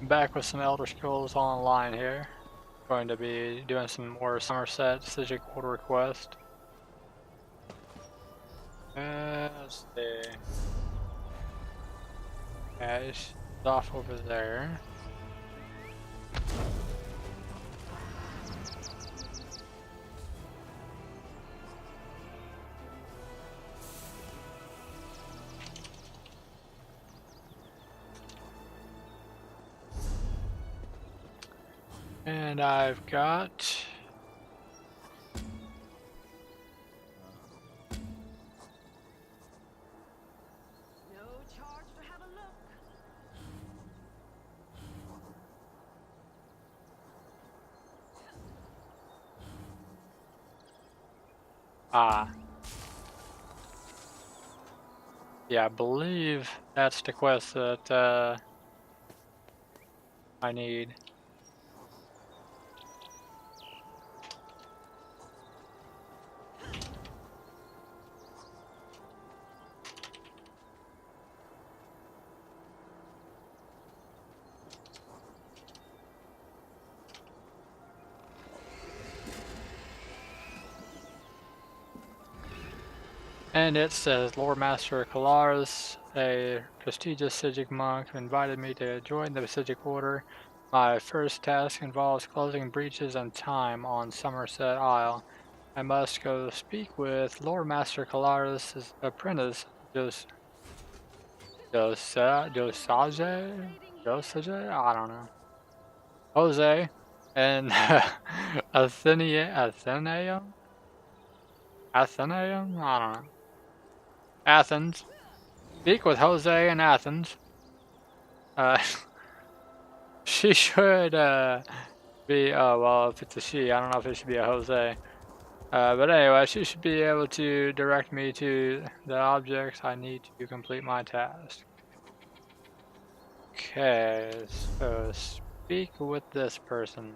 Back with some Elder Scrolls Online here. Going to be doing some more Summerset Psyjic World Request. Let's see. Okay, she's off over there. And I've got yeah, I believe that's the quest that I need. And it says, Lord Master Kalaris, a prestigious Psyjic monk, invited me to join the Psyjic Order. My first task involves closing breaches and time on Summerset Isle. I must go speak with Lord Master Kalaris' apprentice, Dosage? I don't know. Jose, and Athenaeum? Athenaeum? I don't know. Athens. Speak with Jose in Athens. She should be, oh well, if it's a she, I don't know if it should be a Jose. But anyway, she should be able to direct me to the objects I need to complete my task. Okay, so speak with this person.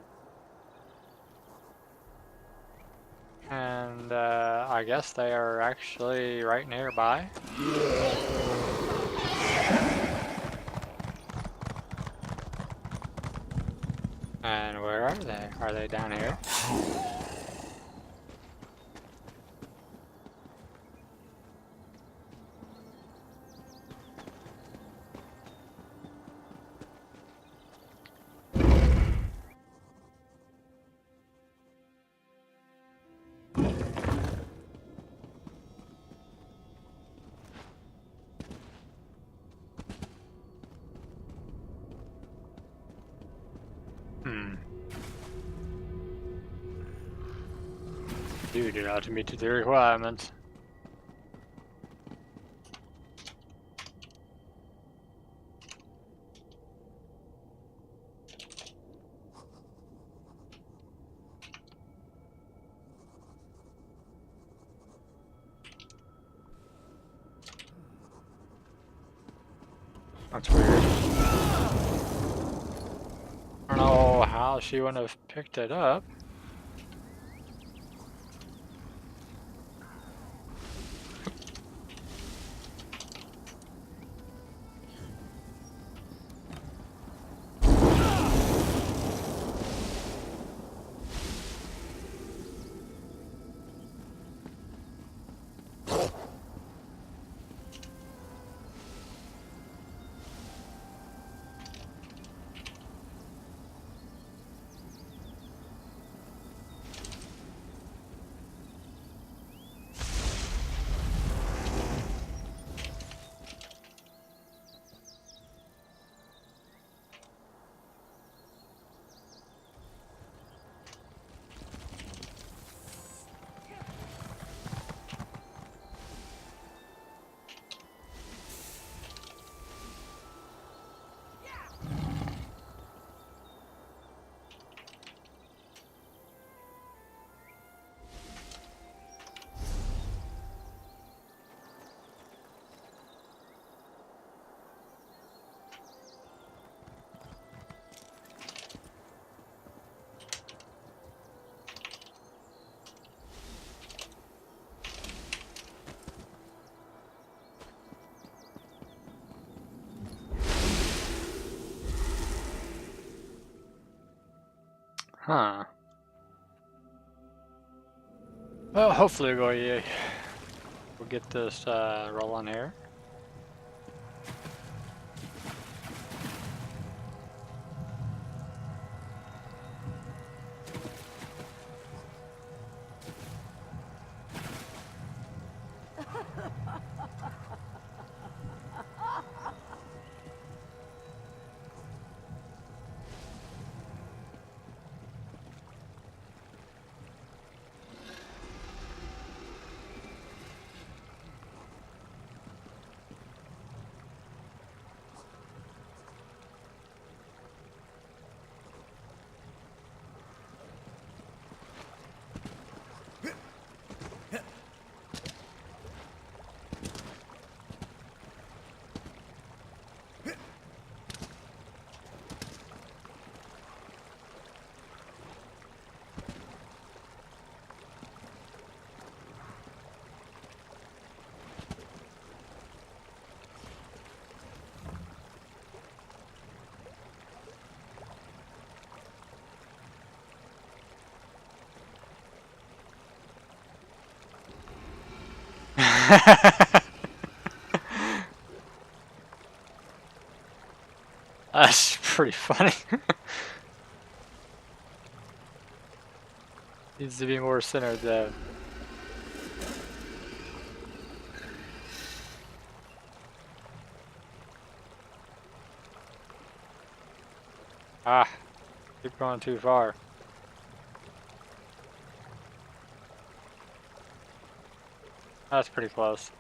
And I guess they are actually right nearby. And where are they? Are they down here? You do not meet the requirements. That's weird. I don't know how she wouldn't have picked it up. Huh. Well, hopefully we'll get this rolling here. That's pretty funny. Needs to be more centered though. Ah, keep going too far. That's pretty close.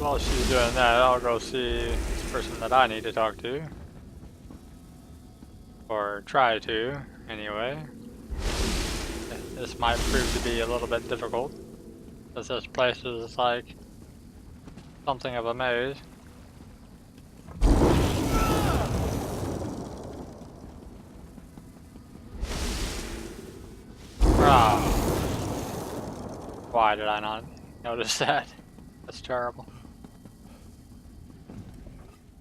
While she's doing that, I'll go see this person that I need to talk to. Or try to, anyway. This might prove to be a little bit difficult, as this place is like something of a maze. Ah. Why did I not notice that? That's terrible.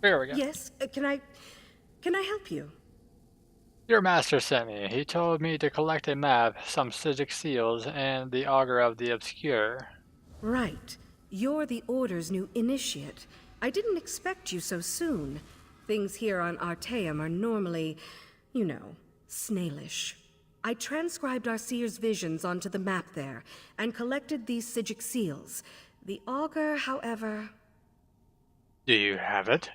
Here we go. Yes, can I help you? Your master sent me. He told me to collect a map, some Psyjic seals, and the Augur of the Obscure. Right. You're the Order's new initiate. I didn't expect you so soon. Things here on Arteum are normally, you know, snailish. I transcribed our seer's visions onto the map there, and collected these Psyjic seals. The Augur, however... Do you have it?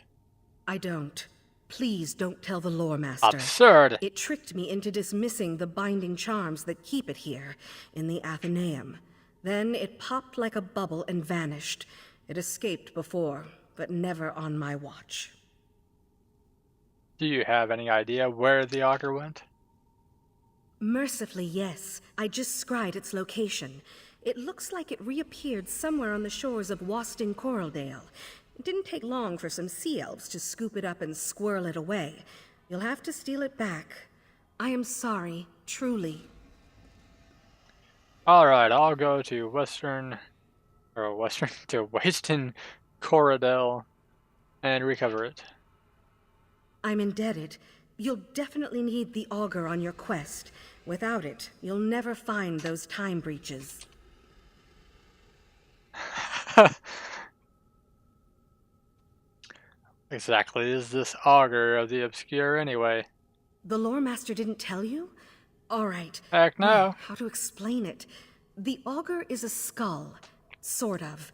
I don't. Please don't tell the Lore Master. Absurd! It tricked me into dismissing the binding charms that keep it here, in the Athenaeum. Then it popped like a bubble and vanished. It escaped before, but never on my watch. Do you have any idea where the Augur went? Mercifully, yes. I just scried its location. It looks like it reappeared somewhere on the shores of Waston Coraldale. It didn't take long for some sea elves to scoop it up and squirrel it away. You'll have to steal it back. I am sorry, truly. Alright, I'll go to Waston Coraldale and recover it. I'm indebted. You'll definitely need the Augur on your quest. Without it, you'll never find those time breaches. Exactly is this Augur of the Obscure anyway? The Lore Master didn't tell you? Alright. Heck no. Well, how to explain it? The Augur is a skull. Sort of.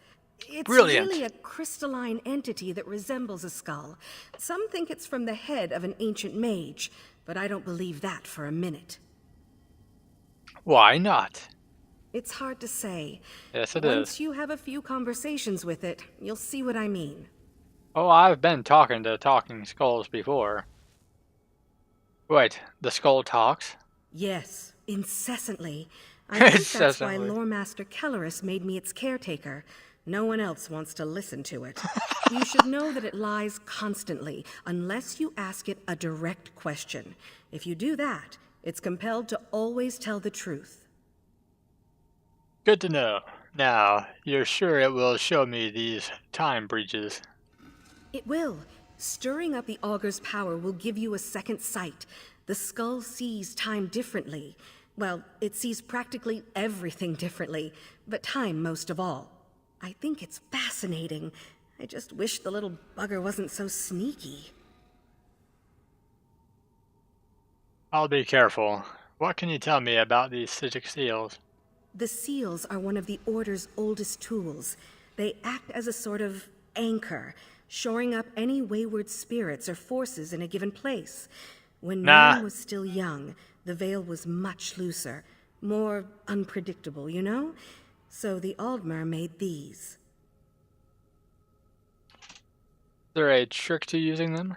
It's Brilliant. really a crystalline entity that resembles a skull. Some think it's from the head of an ancient mage, but I don't believe that for a minute. Why not? It's hard to say. Yes, it Once is. you have a few conversations with it, you'll see what I mean. Oh, I've been talking to talking skulls before. Wait, the skull talks? Yes, incessantly. I think that's why Incessantly. Lore Master Kelleris made me its caretaker. No one else wants to listen to it. You should know that it lies constantly, unless you ask it a direct question. If you do that, it's compelled to always tell the truth. Good to know. Now, you're sure it will show me these time breaches? It will. Stirring up the augur's power will give you a second sight. The skull sees time differently. Well, it sees practically everything differently, but time most of all. I think it's fascinating. I just wish the little bugger wasn't so sneaky. I'll be careful. What can you tell me about these Psychic seals? The seals are one of the Order's oldest tools. They act as a sort of anchor, shoring up any wayward spirits or forces in a given place. When Nah. Norn was still young, the veil was much looser, more unpredictable, you know? So the Aldmer made these. Is there a trick to using them?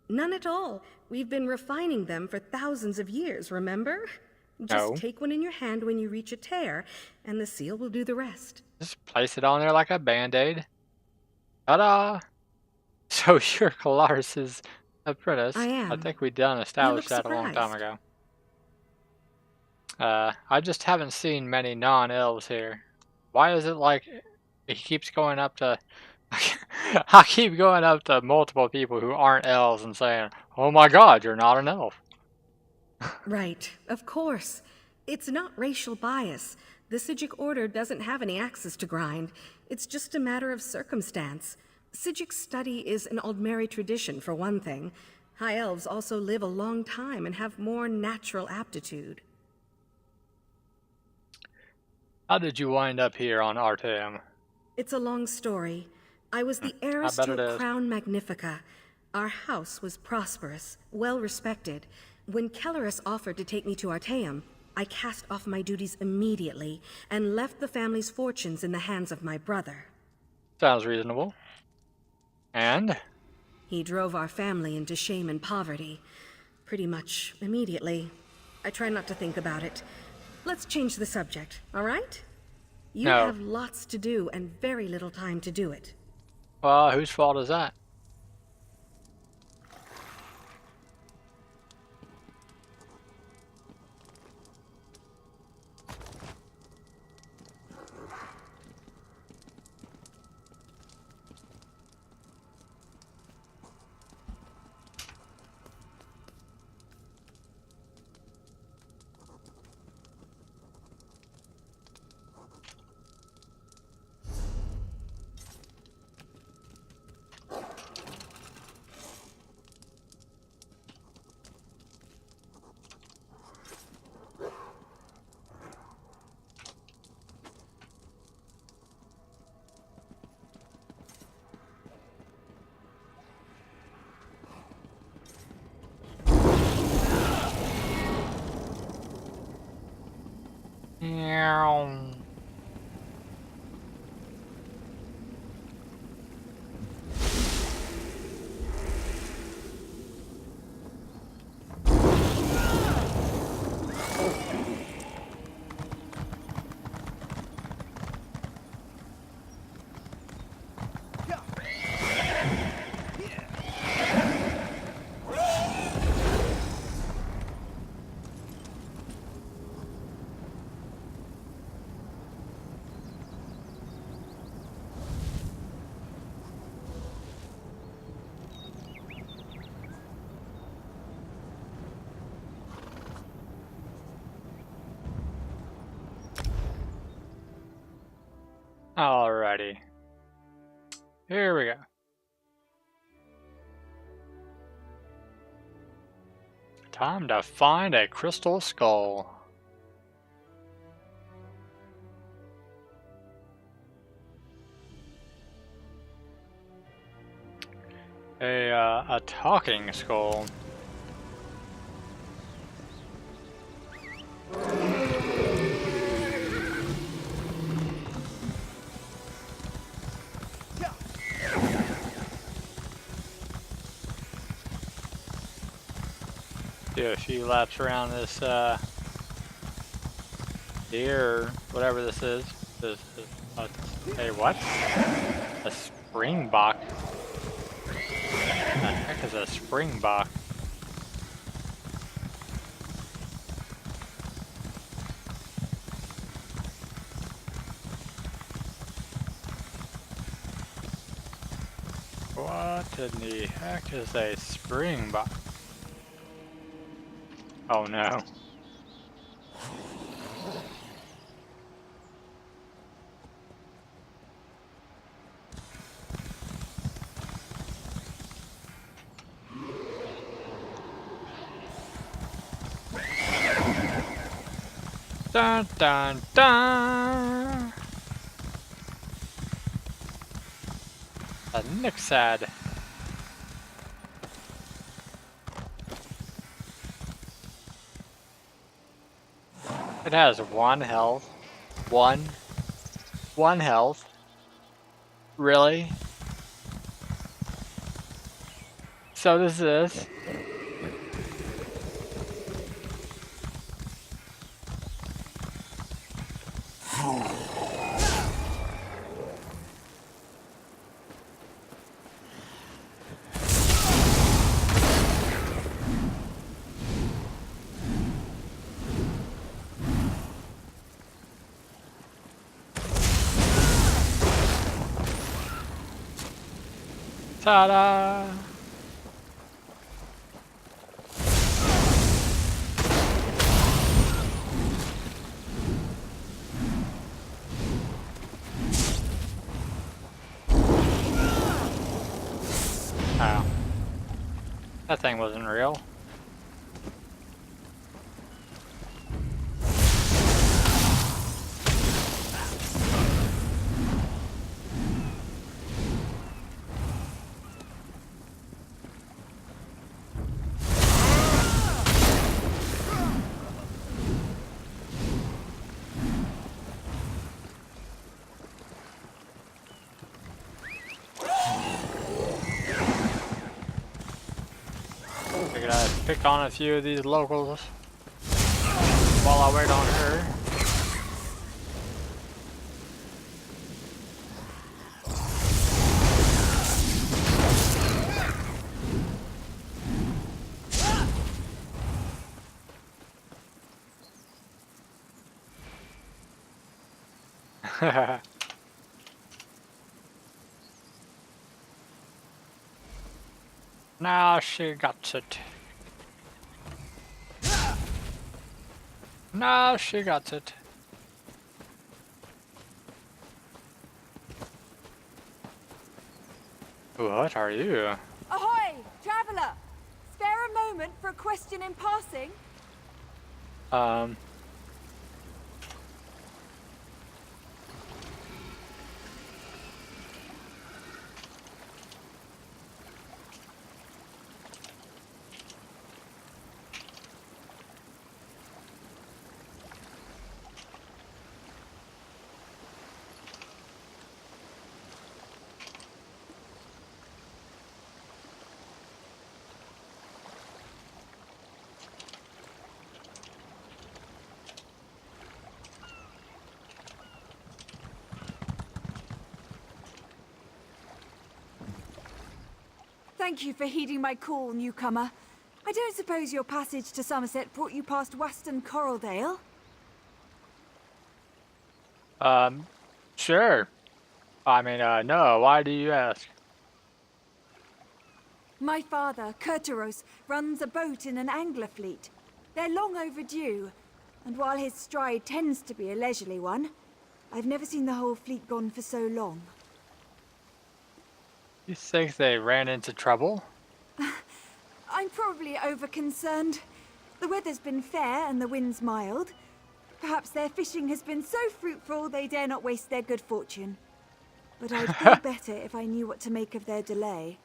None at all. We've been refining them for thousands of years, remember? Just No. take one in your hand when you reach a tear, and the seal will do the rest. Just place it on there like a band-aid. Ta-da! So you're Colaris's apprentice. I am. I think we done You established look that a long time surprised. ago. I just haven't seen many non-elves here. Why is it like he keeps going up to... I keep going up to multiple people who aren't elves and saying, "Oh my god, you're not an elf." Right, of course. It's not racial bias. The Psyjic Order doesn't have any axes to grind. It's just a matter of circumstance. Psyjic study is an Aldmeri tradition, for one thing. High elves also live a long time and have more natural aptitude. How did you wind up here on Artem? It's a long story. I was the heiress bet to it a is. crown magnifica. Our house was prosperous, well respected. When Kelleris offered to take me to Arteum, I cast off my duties immediately and left the family's fortunes in the hands of my brother. Sounds reasonable. And? He drove our family into shame and poverty. Pretty much immediately. I try not to think about it. Let's change the subject, all right? You No. have lots to do and very little time to do it. Well, whose fault is that? Meow. Alrighty. Here we go. Time to find a crystal skull. A talking skull. do a few laps around this deer, whatever this is. Hey, what? A springbok? What the heck is a springbok? What in the heck is a springbok? Oh no. Dun dun dun! A Nixad. It has 1 health. One health. Really? So does this. Ta-da! Oh. That thing wasn't real. Figured I'd pick on a few of these locals while I wait on her. Now she got it. Now she got it. What are you? Ahoy, traveller! Spare a moment for a question in passing? Thank you for heeding my call, newcomer. I don't suppose your passage to Summerset brought you past Weston Coraldale? Sure. I mean, no, why do you ask? My father, Kurteros, runs a boat in an angler fleet. They're long overdue, and while his stride tends to be a leisurely one, I've never seen the whole fleet gone for so long. You think they ran into trouble? I'm probably over-concerned. The weather's been fair and the wind's mild. Perhaps their fishing has been so fruitful they dare not waste their good fortune. But I'd feel better if I knew what to make of their delay.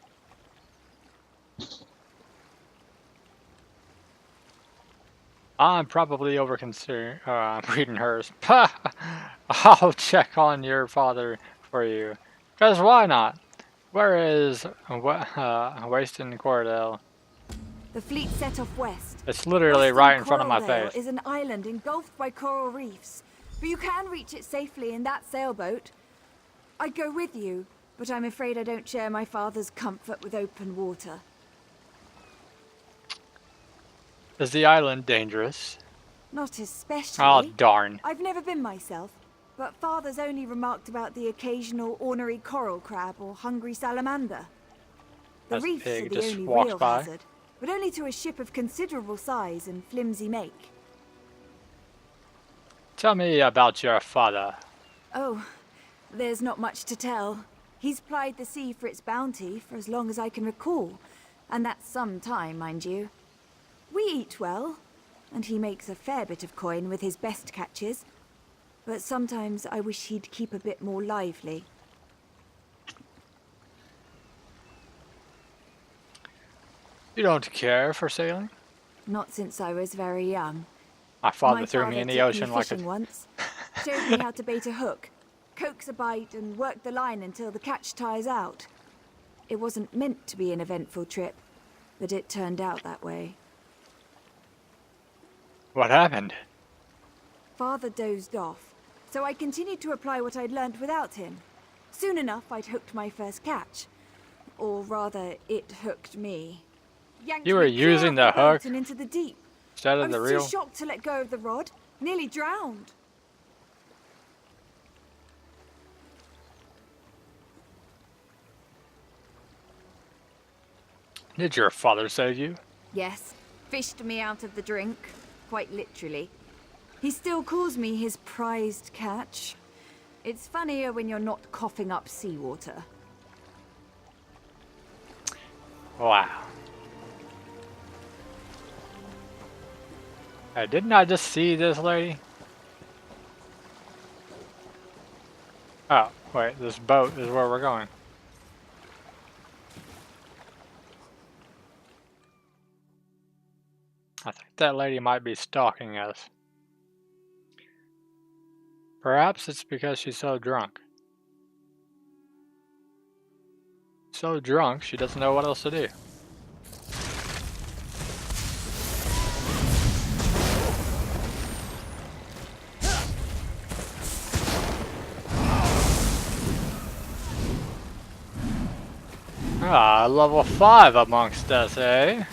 I'm probably over-concerned. I'm reading hers. I'll check on your father for you. 'Cause why not? Where is Waston Cordell? The fleet set off west. It's literally Boston right in front of my Coraldale face. is an island engulfed by coral reefs, but you can reach it safely in that sailboat. I'd go with you, but I'm afraid I don't share my father's comfort with open water. Is the island dangerous? Not Oh, especially. darn. I've never been myself, but Father's only remarked about the occasional ornery coral crab or hungry salamander. The That reefs are pig the just only walks real by. hazard, but only to a ship of considerable size and flimsy make. Tell me about your father. Oh, there's not much to tell. He's plied the sea for its bounty for as long as I can recall, and that's some time, mind you. We eat well, and he makes a fair bit of coin with his best catches. But sometimes I wish he'd keep a bit more lively. You don't care for sailing? Not since I was very young. My father My threw me father in the took ocean me like fishing a... once. Showed me how to bait a hook, coax a bite, and work the line until the catch tires out. It wasn't meant to be an eventful trip, but it turned out that way. What happened? Father dozed off, so I continued to apply what I'd learnt without him. Soon enough, I'd hooked my first catch. Or rather, it hooked me. Yanked You were me clear using off the boat hook and into the deep. instead I of the was too reel? shocked to let go of the rod. Nearly drowned. Did your father save you? Yes, fished me out of the drink, quite literally. He still calls me his prized catch. It's funnier when you're not coughing up seawater. Wow. Hey, didn't I just see this lady? Oh, wait, this boat is where we're going. I think that lady might be stalking us. Perhaps it's because she's so drunk. So drunk, she doesn't know what else to do. Ah, level 5 amongst us, eh?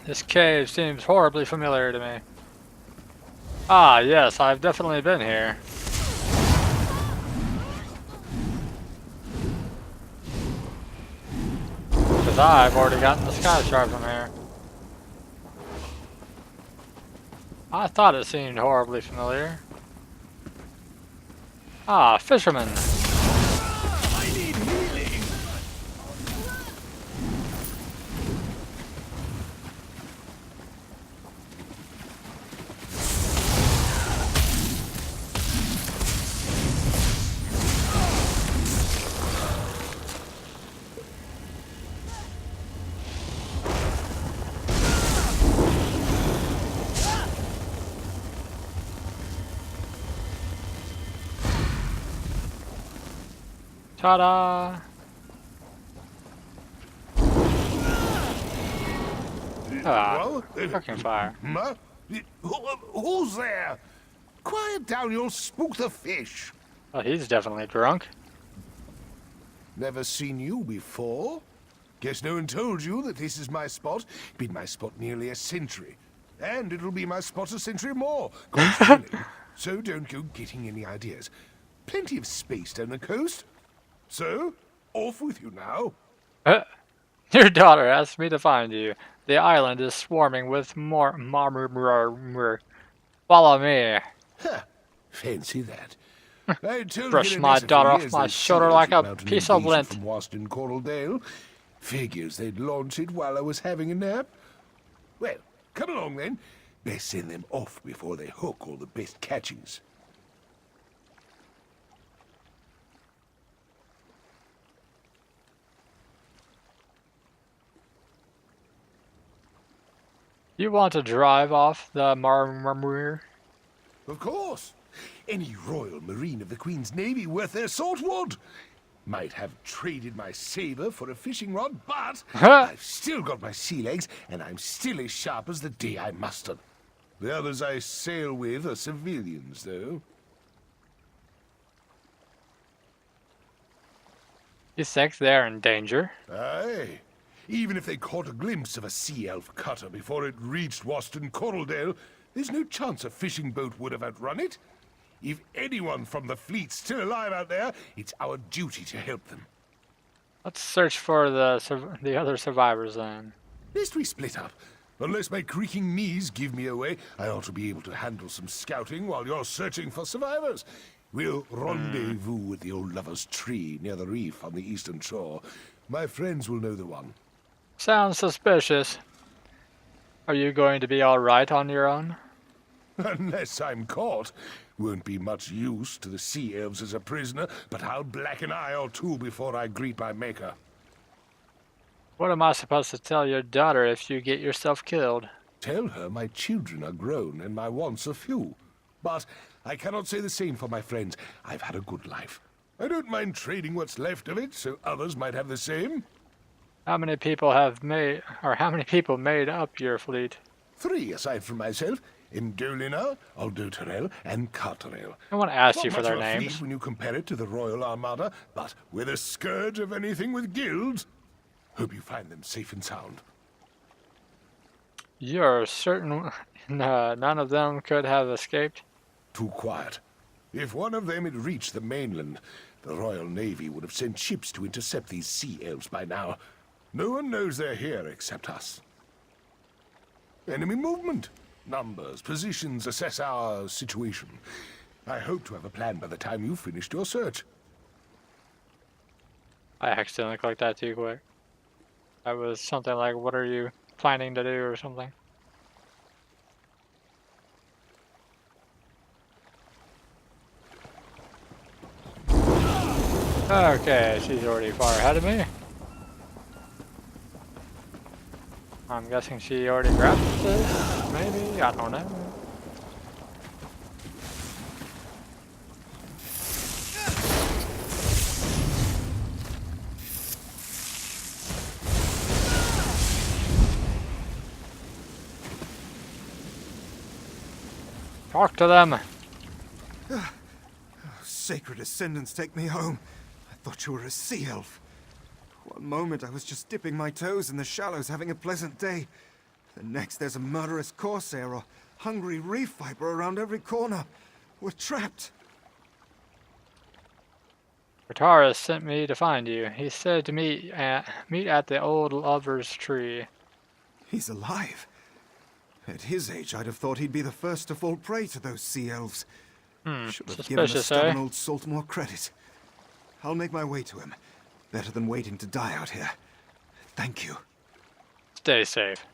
This cave seems horribly familiar to me. Ah, yes, I've definitely been here. Because I've already gotten the sky shard from here. I thought it seemed horribly familiar. Ah, fisherman. I need healing. Ta-da! Ah, fucking fire. Who's there? Quiet down, you'll spook the fish. Oh, he's definitely drunk. Never seen you before. Guess no one told you that this is my spot. Been my spot nearly a century. And it'll be my spot a century more. God willing. So don't go getting any ideas. Plenty of space down the coast. So, off with you now. Your daughter asked me to find you. The island is swarming with more Follow me. Huh, fancy that. I told Brush my Gillenessa for daughter off years my those shoulder seals like would a mount an piece of invasion lint. from Waston Coraldale. Figures they'd launch it while I was having a nap. Well, come along then. Best send them off before they hook all the best catchings. You want to drive off the Marmur? Of course. Any Royal Marine of the Queen's Navy worth their salt would. Might have traded my saber for a fishing rod, but I've still got my sea legs, and I'm still as sharp as the day I mustered. The others I sail with are civilians, though. You think they're in danger? Aye. Even if they caught a glimpse of a sea elf cutter before it reached Waston Coraldale, there's no chance a fishing boat would have outrun it. If anyone from the fleet's still alive out there, it's our duty to help them. Let's search for the other survivors then. Lest we split up. Unless my creaking knees give me away, I ought to be able to handle some scouting while you're searching for survivors. We'll rendezvous at the old lover's tree near the reef on the eastern shore. My friends will know the one. Sounds suspicious. Are you going to be alright on your own? Unless I'm caught. Won't be much use to the sea elves as a prisoner, but I'll black an eye or two before I greet my maker. What am I supposed to tell your daughter if you get yourself killed? Tell her my children are grown and my wants are few. But I cannot say the same for my friends. I've had a good life. I don't mind trading what's left of it, so others might have the same. How many people made up your fleet? 3 aside from myself. Indolina, Aldoterel, and Carterel. I want to ask Not you for much their of a fleet names. when you compare it to the Royal Armada, but we're the scourge of anything with guilds. Hope you find them safe and sound. You're certain none of them could have escaped? Too quiet. If one of them had reached the mainland, the Royal Navy would have sent ships to intercept these sea elves by now. No one knows they're here except us. Enemy movement. Numbers, positions, assess our situation. I hope to have a plan by the time you've finished your search. I accidentally clicked that too quick. That was something like, what are you planning to do or something? Okay, she's already far ahead of me. I'm guessing she already grabbed this, maybe? I don't know. Talk to them. Sacred ascendants, take me home. I thought you were a sea elf. One moment I was just dipping my toes in the shallows having a pleasant day. The next there's a murderous corsair or hungry reef viper around every corner. We're trapped. Rataris sent me to find you. He said to meet at the old lover's tree. He's alive. At his age, I'd have thought he'd be the first to fall prey to those sea elves. Should have given the Suspicious, stubborn eh? old salt more credit. I'll make my way to him. Better than waiting to die out here. Thank you. Stay safe.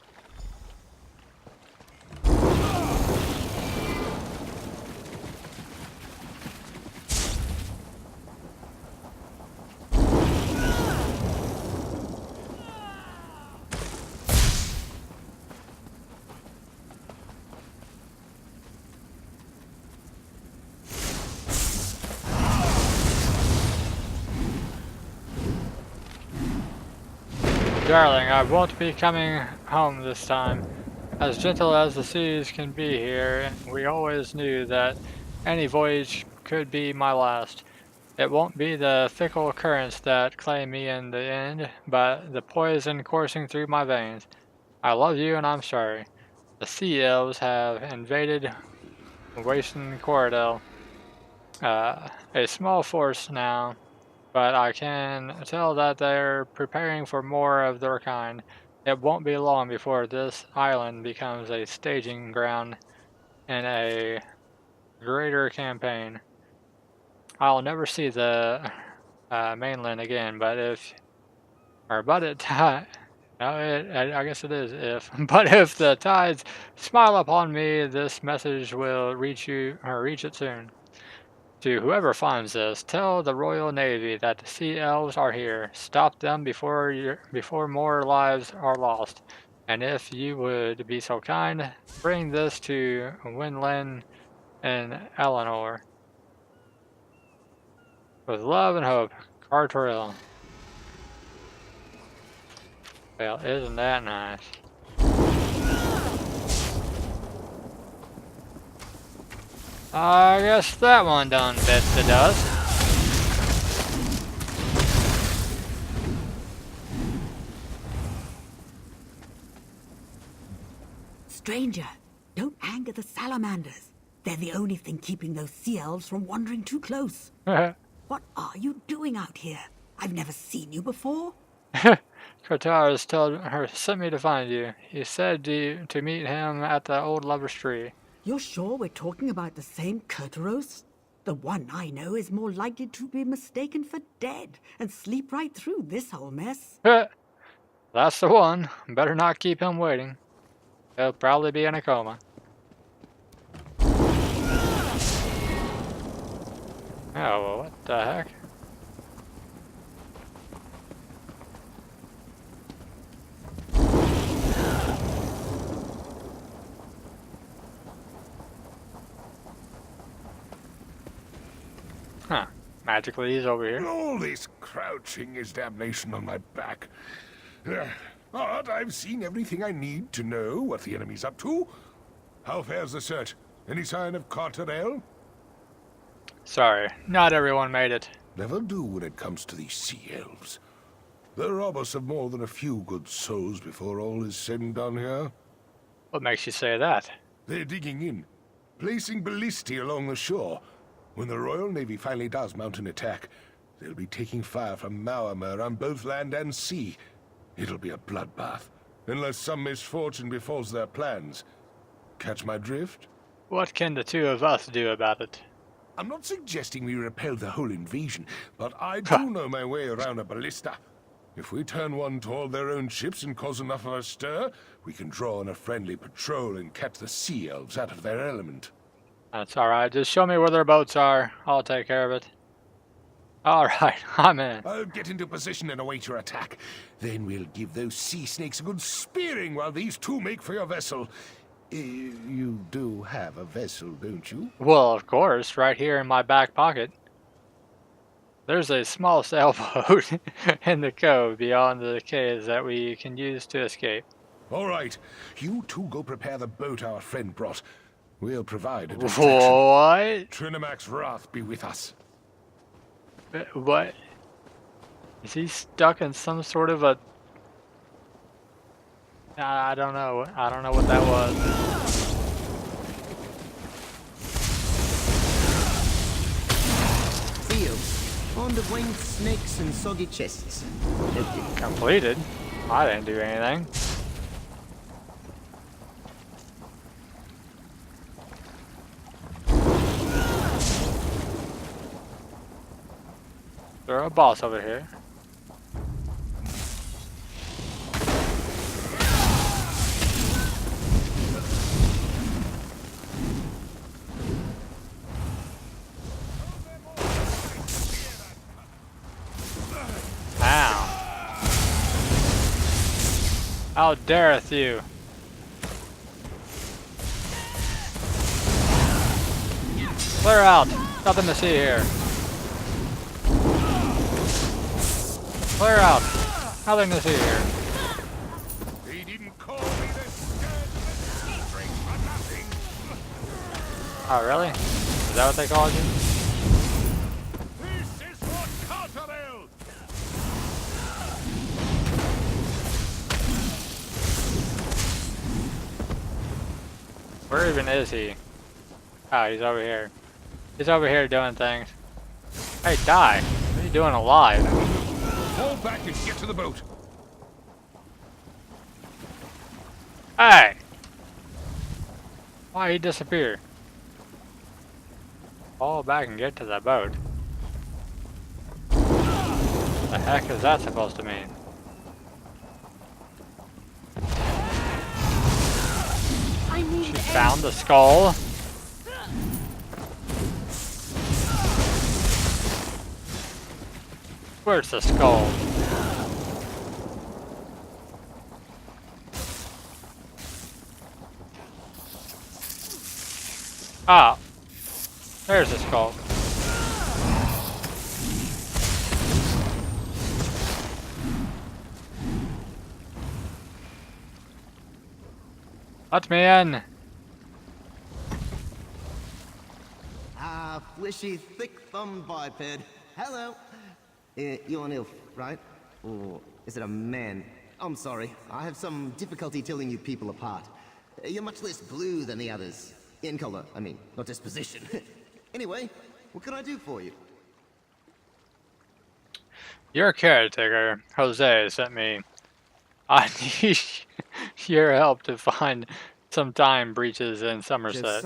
Darling, I won't be coming home this time. As gentle as the seas can be here, we always knew that any voyage could be my last. It won't be the fickle currents that claim me in the end, but the poison coursing through my veins. I love you and I'm sorry. The sea elves have invaded wasting Cordell. A small force now, but I can tell that they're preparing for more of their kind. It won't be long before this island becomes a staging ground in a greater campaign. I'll never see the mainland again, but if, or but it, no, I guess it is if, but if the tides smile upon me, this message will reach you, or reach it soon. To whoever finds this, tell the Royal Navy that the Sea Elves are here. Stop them before more lives are lost. And if you would be so kind, bring this to Winland and Eleanor. With love and hope, Carterell. Well, isn't that nice? I guess that one done bits the dust. Stranger, don't anger the salamanders. They're the only thing keeping those sea elves from wandering too close. What are you doing out here? I've never seen you before. Cartaris sent me to find you. He said to meet him at the old lover's tree. You're sure we're talking about the same Kurtaros? The one I know is more likely to be mistaken for dead and sleep right through this whole mess. That's the one. Better not keep him waiting. He'll probably be in a coma. Oh, well, what the heck? Huh. Magically, he's over here. All this crouching is damnation on my back. But I've seen everything I need to know what the enemy's up to. How fares the search? Any sign of Carterell? Sorry, not everyone made it. Never do when it comes to these sea elves. They'll rob us of more than a few good souls before all is said and done here. What makes you say that? They're digging in, placing ballistae along the shore. When the Royal Navy finally does mount an attack, they'll be taking fire from Maormer on both land and sea. It'll be a bloodbath, unless some misfortune befalls their plans. Catch my drift? What can the two of us do about it? I'm not suggesting we repel the whole invasion, but I do know my way around a ballista. If we turn one toward their own ships and cause enough of a stir, we can draw on a friendly patrol and catch the sea elves out of their element. That's alright, just show me where their boats are. I'll take care of it. Alright, I'm in. I'll get into position and await your attack. Then we'll give those sea snakes a good spearing while these two make for your vessel. You do have a vessel, don't you? Well, of course, right here in my back pocket. There's a small sailboat in the cove beyond the caves that we can use to escape. All right, you two go prepare the boat our friend brought. We'll provide a distraction. What? Trinamac's wrath be with us. What? Is he stuck in some sort of a... I don't know. I don't know what that was. Field, fond of winged snakes and soggy chests. Completed? I didn't do anything. There's a boss over here. Ow. How dareth you? Clear out. Nothing to see here. Clear out. Nothing to see here. They didn't call me the scourge of the sea drink for nothing. Oh, really? Is that what they called you? This is for Carterell! Where even is he? Oh, he's over here. He's over here doing things. Hey, die. What are you doing alive? Fall back and get to the boat. Hey! Why he disappear? Fall back and get to the boat. The heck is that supposed to mean? I need She found the skull. Where's the skull? Ah, there's the skull. Let me in. Ah, fleshy, thick-thumbed biped. Hello. You're an elf, right? Or is it a man? I'm sorry. I have some difficulty telling you people apart. You're much less blue than the others. In color, I mean, not disposition. Anyway, what can I do for you? Your caretaker, Jose, sent me. I need your help to find some time breaches in Summerset.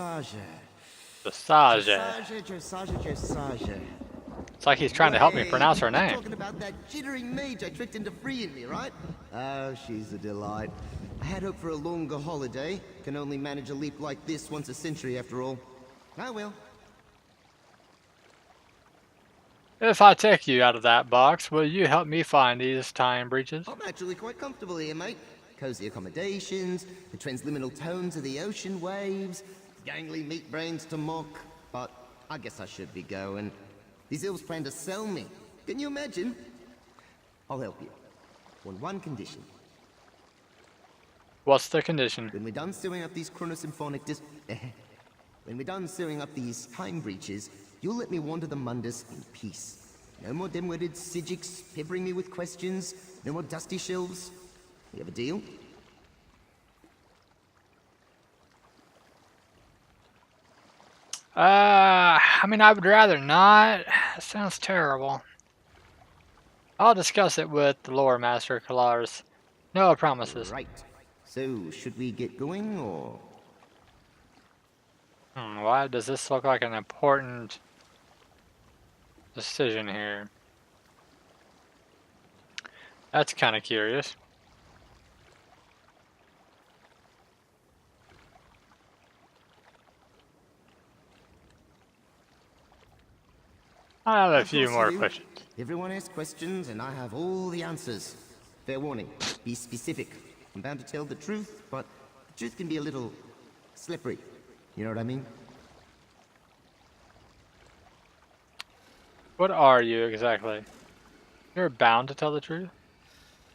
Josage. It's like he's trying to help me pronounce her You're name. talking about that jittering mage I tricked into freeing me, right? Oh, she's a delight. I had hoped for a longer holiday. Can only manage a leap like this once a century, after all. Ah, well. If I take you out of that box, will you help me find these time breaches? I'm actually quite comfortable here, mate. Cozy accommodations, the transliminal tones of the ocean waves, gangly meat brains to mock. But I guess I should be going. These elves plan to sell me. Can you imagine? I'll help you. On one condition. What's the condition? When we're done sewing up these chronosymphonic when we're done sewing up these time breaches, you'll let me wander the Mundus in peace. No more dim-witted Psyjics peppering me with questions. No more dusty shelves. We have a deal? I mean, I would rather not. That sounds terrible. I'll discuss it with the lore master, Kalaris. No promises. Right. So, should we get going, or...? Why does this look like an important decision here? That's kind of curious. I have a few more questions. Everyone asks questions, and I have all the answers. Fair warning, be specific. I'm bound to tell the truth, but the truth can be a little slippery. You know what I mean? What are you exactly? You're bound to tell the truth?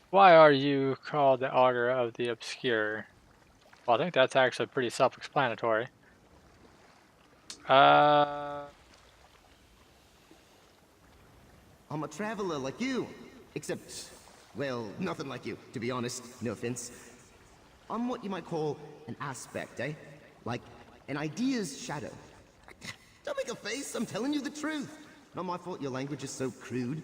Why are you called the Augur of the Obscure? Well, I think that's actually pretty self-explanatory. I'm a traveler like you, except, well, nothing like you, to be honest. No offense. I'm what you might call an aspect, eh? Like an idea's shadow. Don't make a face, I'm telling you the truth. Not my fault your language is so crude.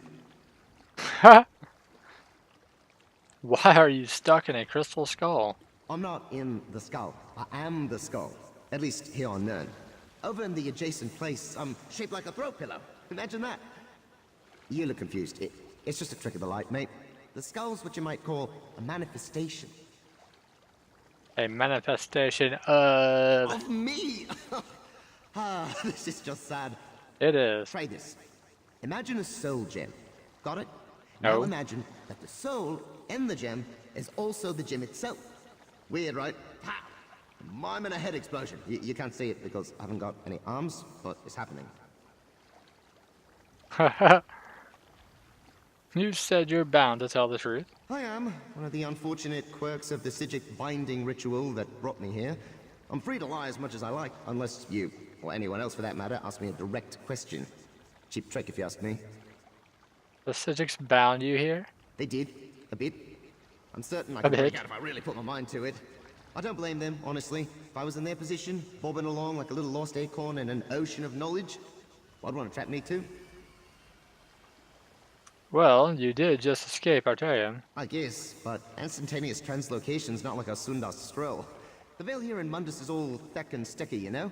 Why are you stuck in a crystal skull? I'm not in the skull. I am the skull. At least here on Nern. Over in the adjacent place, I'm shaped like a throw pillow. Imagine that. You look confused. It's just a trick of the light, mate. The skull's what you might call a manifestation. A manifestation of... Of me! Ah, this is just sad. It is. Try this. Imagine a soul gem. Got it? No. Now imagine that the soul in the gem is also the gem itself. Weird, right? Ha! Mime and a head explosion. You can't see it because I haven't got any arms, but it's happening. You said you're bound to tell the truth. I am. One of the unfortunate quirks of the Psyjic binding ritual that brought me here. I'm free to lie as much as I like, unless you, or anyone else for that matter, ask me a direct question. Cheap trick if you ask me. The Psyjics bound you here? They did. A bit. I'm certain I A could bit. break out if I really put my mind to it. I don't blame them, honestly. If I was in their position, bobbing along like a little lost acorn in an ocean of knowledge, I'd want to trap me too. Well, you did just escape Artaeum. I guess, but instantaneous translocation's not like a Sundar scroll. The veil here in Mundus is all thick and sticky, you know?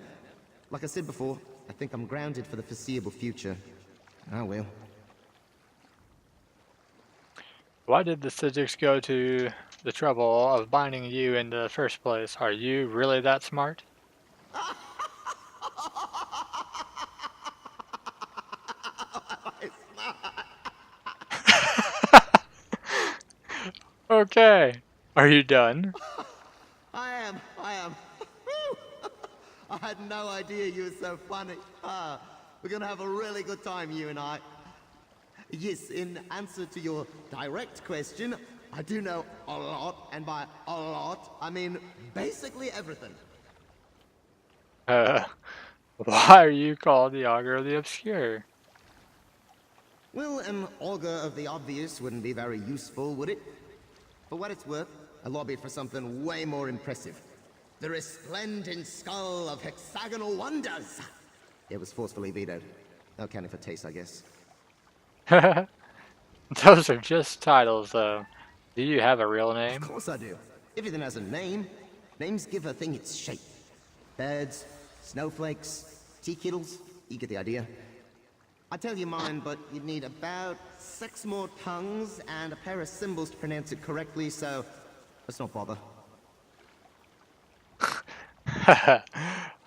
Like I said before, I think I'm grounded for the foreseeable future. Oh well. Why did the Psyjics go to the trouble of binding you in the first place? Are you really that smart? Okay. Are you done? I am. I had no idea you were so funny. We're gonna have a really good time, you and I. Yes, in answer to your direct question, I do know a lot, and by a lot, I mean basically everything. Why are you called the Augur of the Obscure? Well, an augur of the obvious wouldn't be very useful, would it? For what it's worth, I lobbied for something way more impressive. The resplendent skull of hexagonal wonders! It was forcefully vetoed. No counting for taste, I guess. Those are just titles, though. Do you have a real name? Of course I do. Everything has a name. Names give a thing its shape. Birds, snowflakes, tea kettles, you get the idea. I'd tell you mine, but you'd need about 6 more tongues and a pair of symbols to pronounce it correctly, so let's not bother.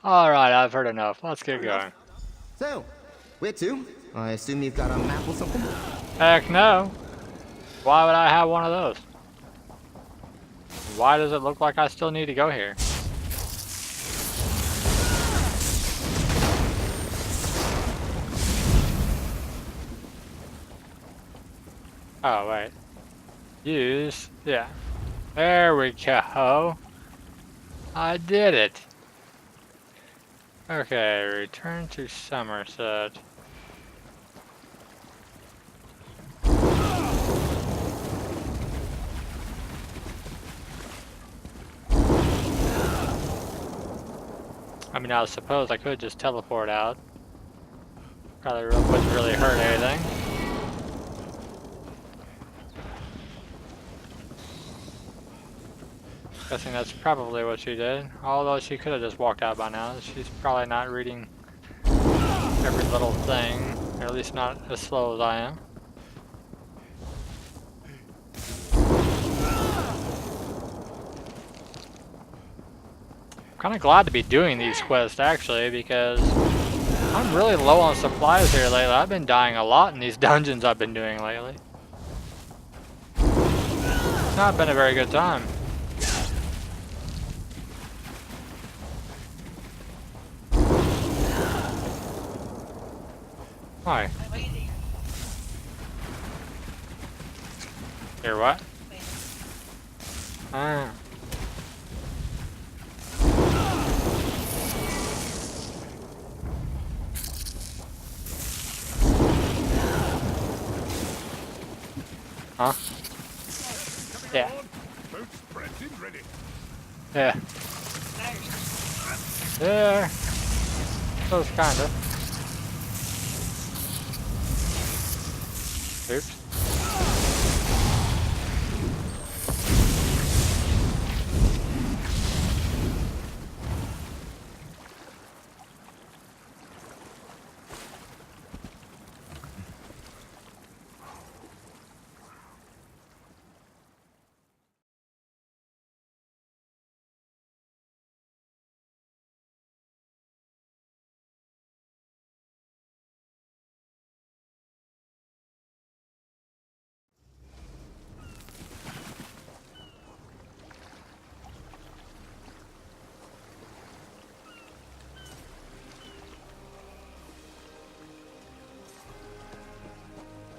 Alright, I've heard enough. Let's get going. So, where to? I assume you've got a map or something? Heck no. Why would I have one of those? Why does it look like I still need to go here? Oh, wait. Use, yeah. There we go. I did it. Okay, return to Summerset. I mean, I suppose I could just teleport out. Probably wouldn't really hurt anything. Guessing that's probably what she did. Although she could have just walked out by now. She's probably not reading every little thing. Or at least not as slow as I am. I'm kind of glad to be doing these quests actually, because I'm really low on supplies here lately. I've been dying a lot in these dungeons I've been doing lately. It's not been a very good time. Why? Here, what? Ah. Huh? Yeah. Yeah. There. Close, kinda. Oops.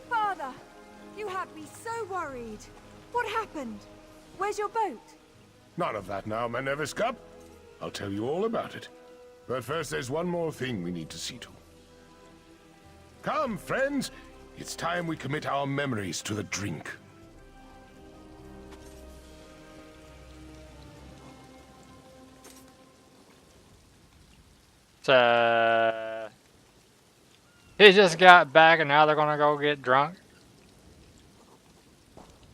Father, you had me so worried. What happened? Where's your boat? None of that now, my Nevis Cup. I'll tell you all about it. But first, there's one more thing we need to see to. Come, friends. It's time we commit our memories to the drink. So he just got back and now they're gonna go get drunk.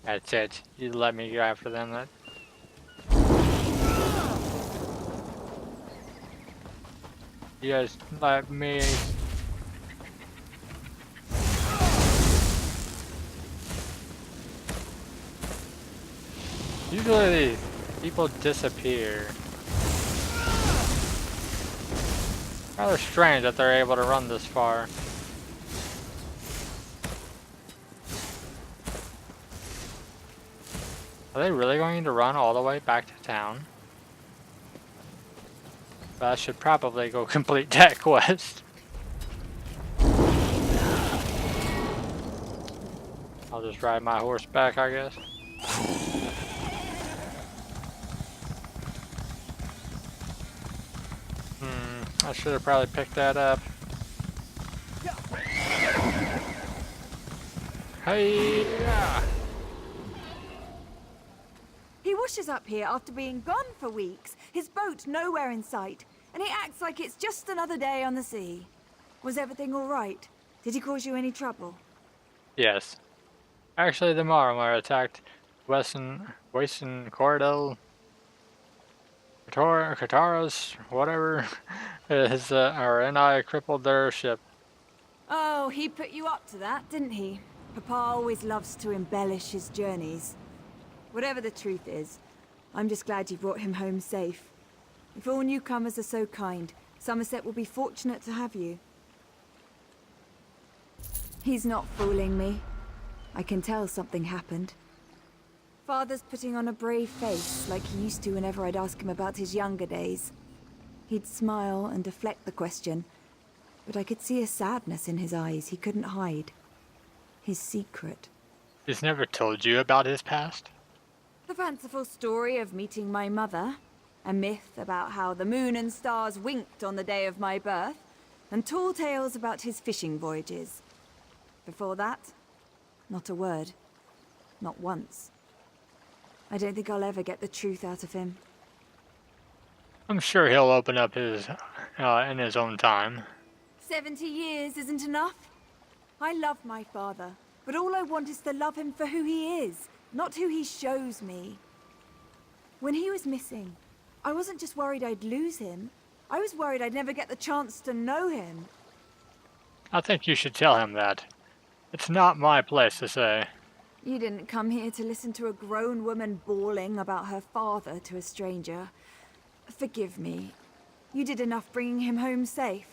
That's it. You let me go after them. That. You guys let me. Usually these people disappear. Rather strange that they're able to run this far. Are they really going to run all the way back to town? But I should probably go complete that quest. I'll just ride my horse back, I guess. I should have probably picked that up. Hey! Yeah. He washes up here after being gone for weeks, his boat nowhere in sight, and he acts like it's just another day on the sea. Was everything all right? Did he cause you any trouble? Yes. Actually, the Marmar attacked Western Cordell, Kataras, whatever, and I crippled their ship. Oh, he put you up to that, didn't he? Papa always loves to embellish his journeys. Whatever the truth is, I'm just glad you brought him home safe. If all newcomers are so kind, Summerset will be fortunate to have you. He's not fooling me. I can tell something happened. Father's putting on a brave face, like he used to whenever I'd ask him about his younger days. He'd smile and deflect the question, but I could see a sadness in his eyes he couldn't hide. His secret. He's never told you about his past? The fanciful story of meeting my mother, a myth about how the moon and stars winked on the day of my birth, and tall tales about his fishing voyages. Before that, not a word. Not once. I don't think I'll ever get the truth out of him. I'm sure he'll open up his in his own time. 70 years isn't enough. I love my father, but all I want is to love him for who he is, not who he shows me. When he was missing, I wasn't just worried I'd lose him. I was worried I'd never get the chance to know him. I think you should tell him that. It's not my place to say. You didn't come here to listen to a grown woman bawling about her father to a stranger. Forgive me. You did enough bringing him home safe.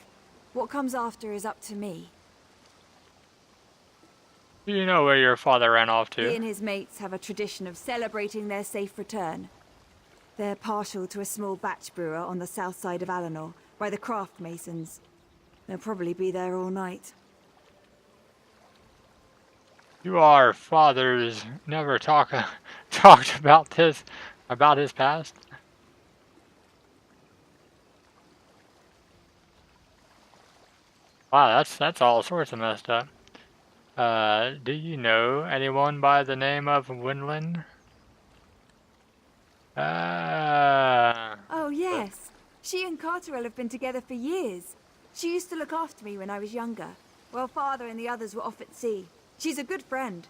What comes after is up to me. Do you know where your father ran off to? He and his mates have a tradition of celebrating their safe return. They're partial to a small batch brewer on the south side of Alenor, by the craft masons. They'll probably be there all night. Your father's never talked about this, about his past? Wow, that's all sorts of messed up. Do you know anyone by the name of Winland? Oh, yes. She and Carterell have been together for years. She used to look after me when I was younger, while Father and the others were off at sea. She's a good friend.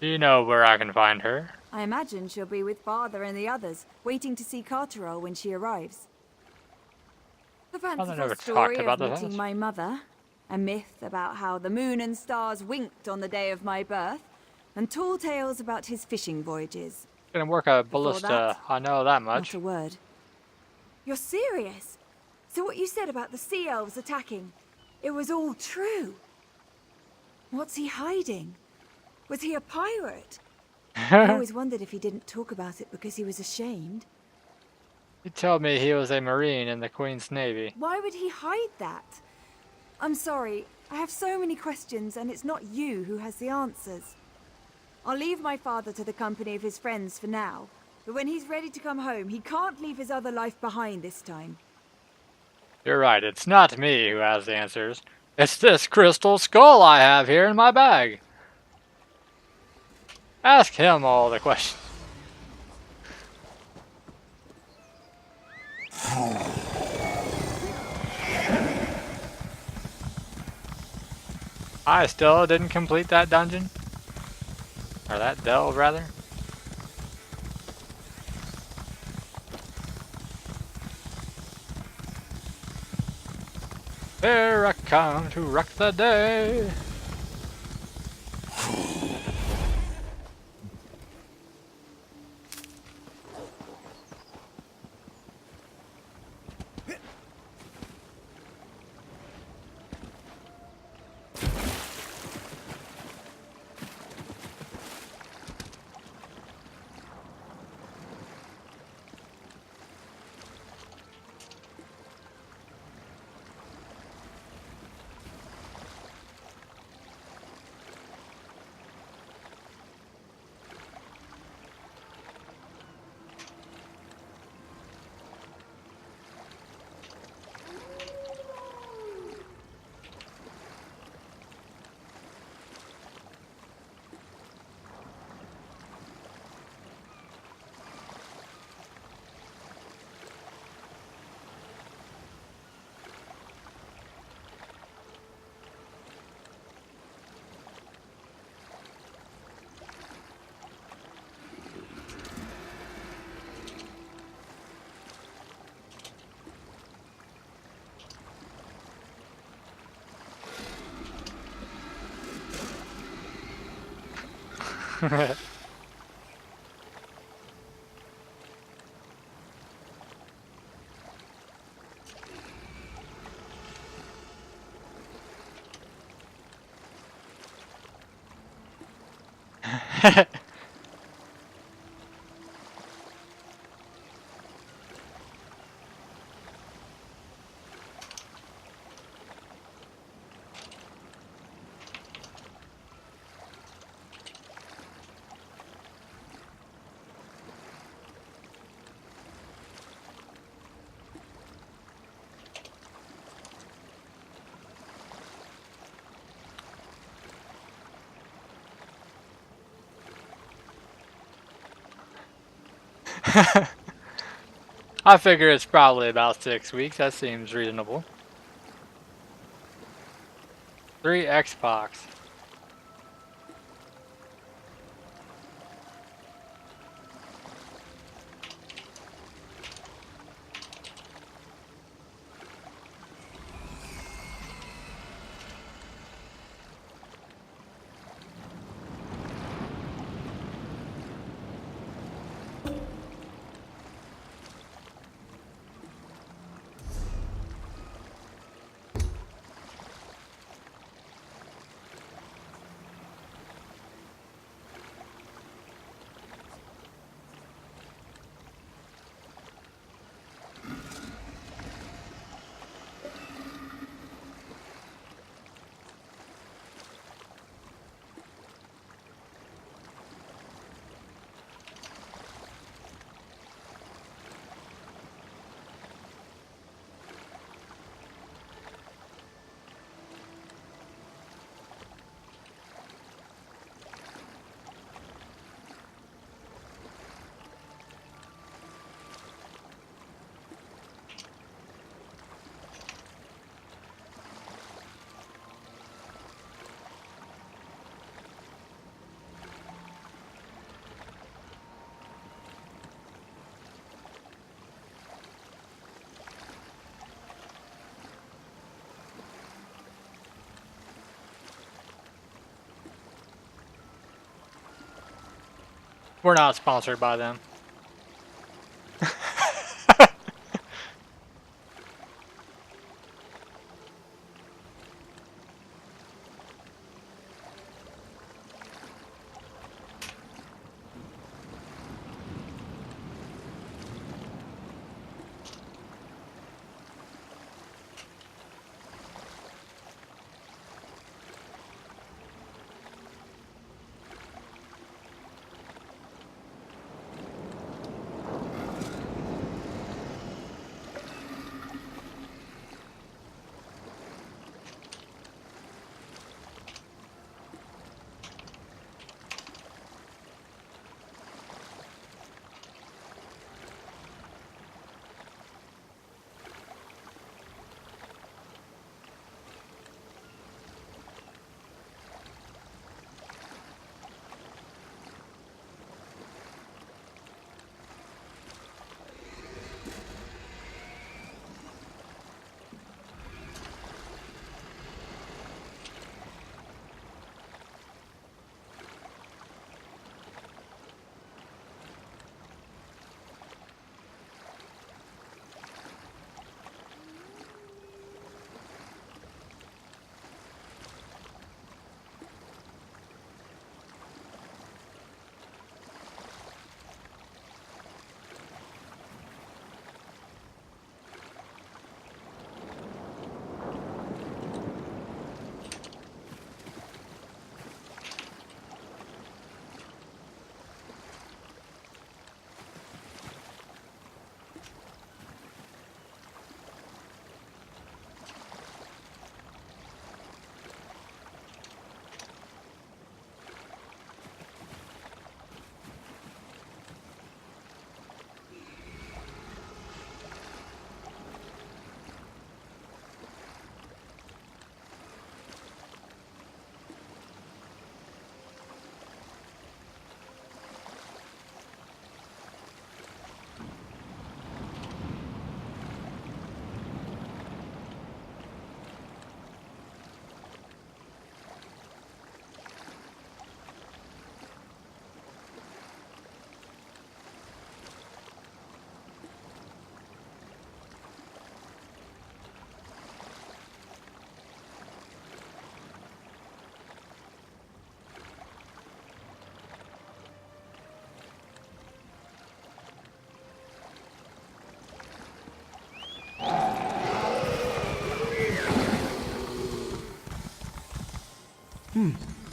Do you know where I can find her? I imagine she'll be with Father and the others, waiting to see Carterell when she arrives. The fanciful never story talked about of this. meeting my mother, a myth about how the moon and stars winked on the day of my birth, and tall tales about his fishing voyages. Gonna work a Before ballista, that, I know that much. Not a word. You're serious? So what you said about the sea elves attacking, it was all true? What's he hiding? Was he a pirate? I always wondered if he didn't talk about it because he was ashamed. He told me he was a Marine in the Queen's Navy. Why would he hide that? I'm sorry, I have so many questions and it's not you who has the answers. I'll leave my father to the company of his friends for now, but when he's ready to come home, he can't leave his other life behind this time. You're right, it's not me who has the answers. It's this crystal skull I have here in my bag. Ask him all the questions. I still didn't complete that dungeon. Or that delve, rather. Here I come to rock the day. I figure it's probably about 6 weeks. That seems reasonable. 3 Xbox. We're not sponsored by them.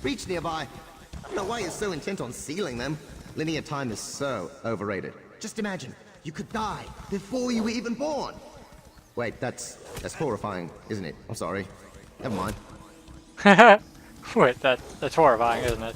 Breach nearby. I don't know why you're so intent on sealing them. Linear time is so overrated. Just imagine, you could die before you were even born. Wait, that's horrifying, isn't it? I'm sorry. Never mind. Wait, that's horrifying, isn't it?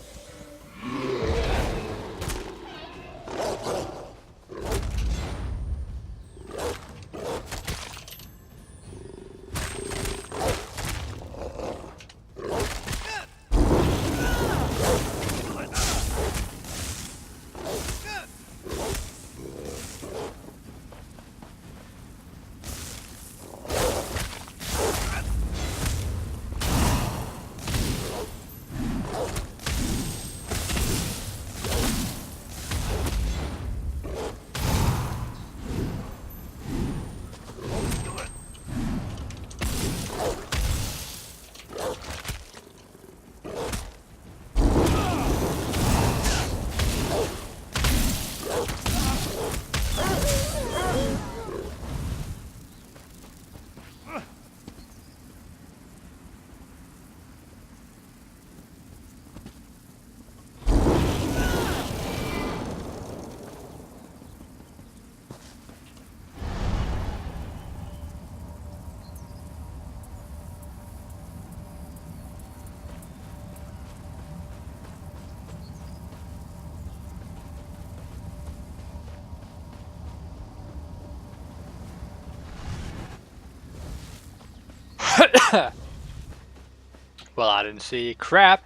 Well, I didn't see crap.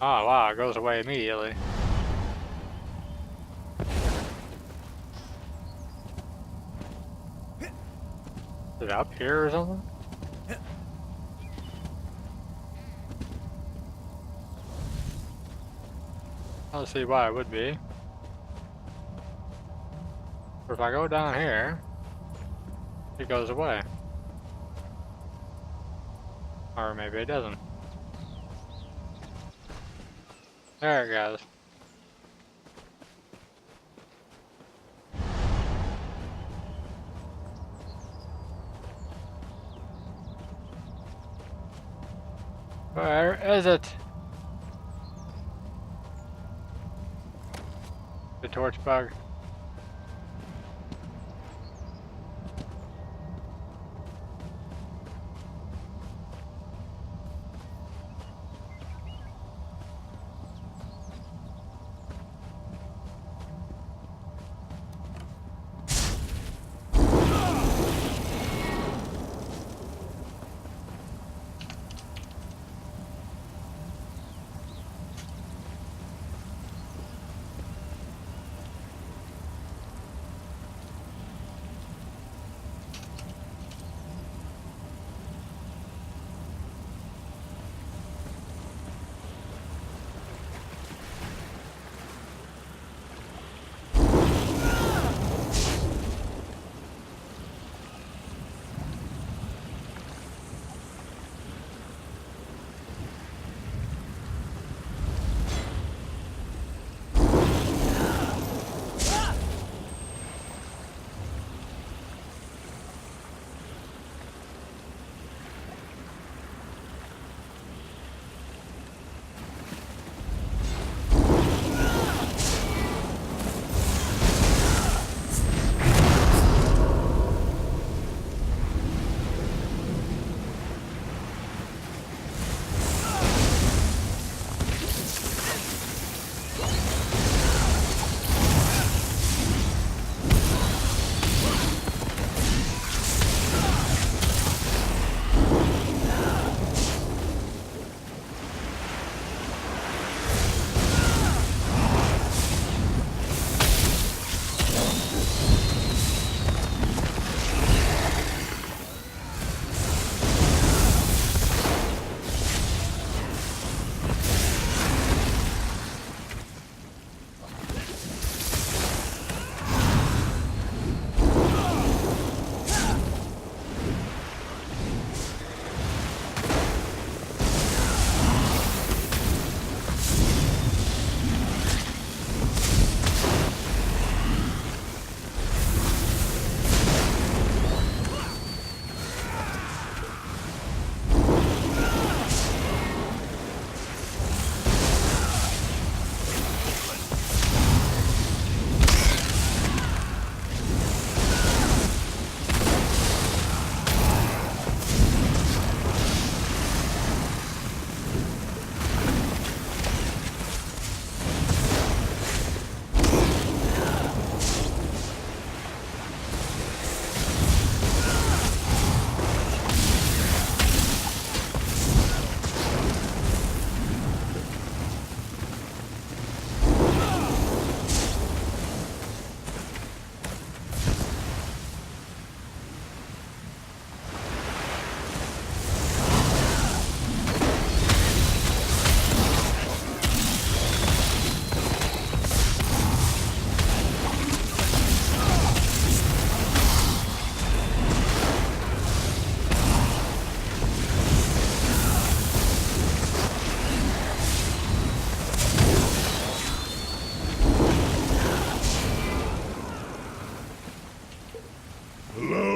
Oh wow, it goes away immediately. Is it up here or something? I don't see why it would be. But if I go down here, it goes away. Or maybe it doesn't. There it goes. Where is it? The torch bug.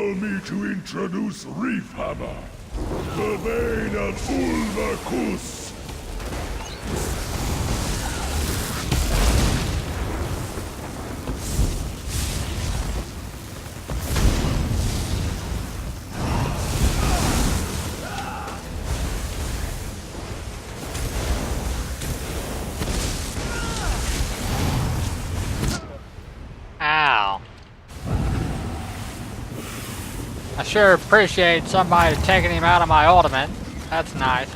Allow me to introduce Reef Hammer, the Bane of Ulvakus. Ow. I sure appreciate somebody taking him out of my ultimate. That's nice.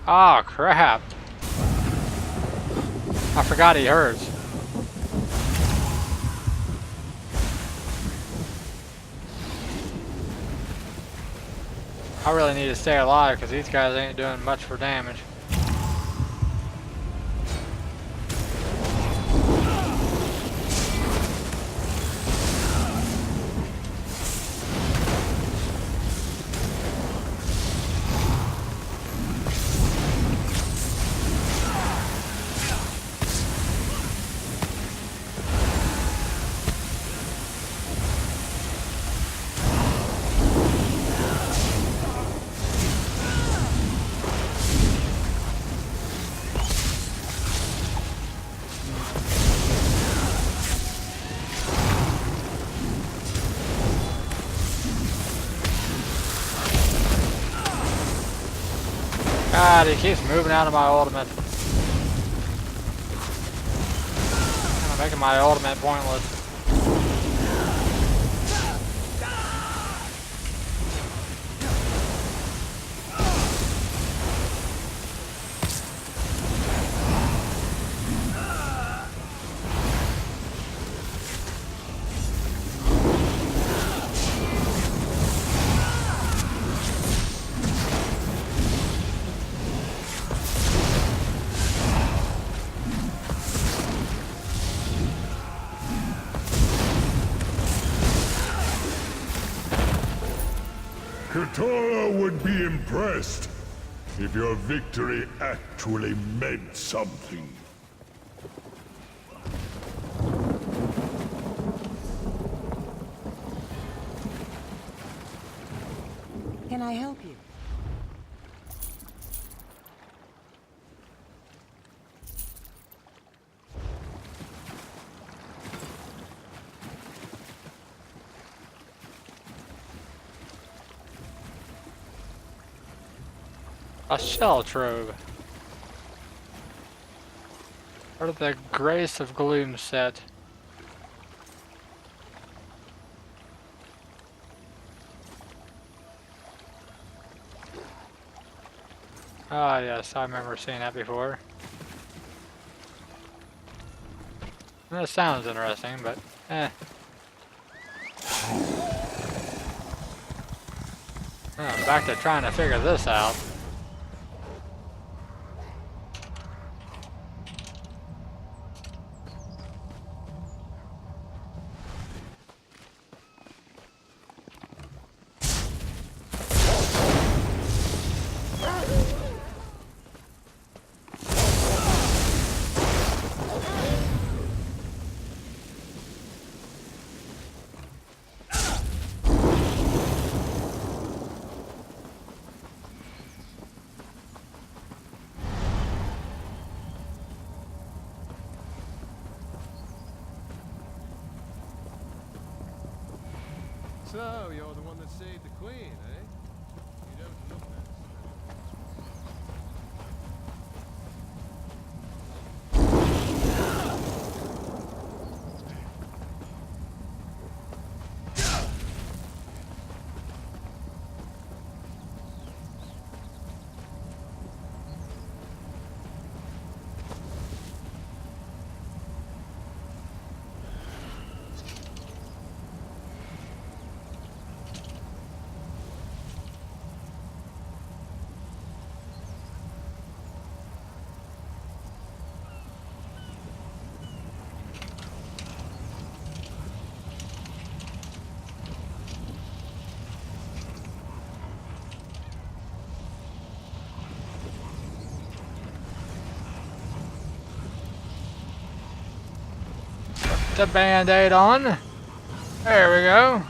Oh crap. I forgot he hurts. I really need to stay alive because these guys ain't doing much for damage. God, he keeps moving out of my ultimate. Kinda making my ultimate pointless. Katara would be impressed if your victory actually meant something. Can I help you? A shell trove. Part of the Grace of Gloom set. Ah yes, I remember seeing that before. That sounds interesting, but eh. Oh, back to trying to figure this out. So, you're the one that saved the queen, eh? You don't look that. the band-aid on. There we go.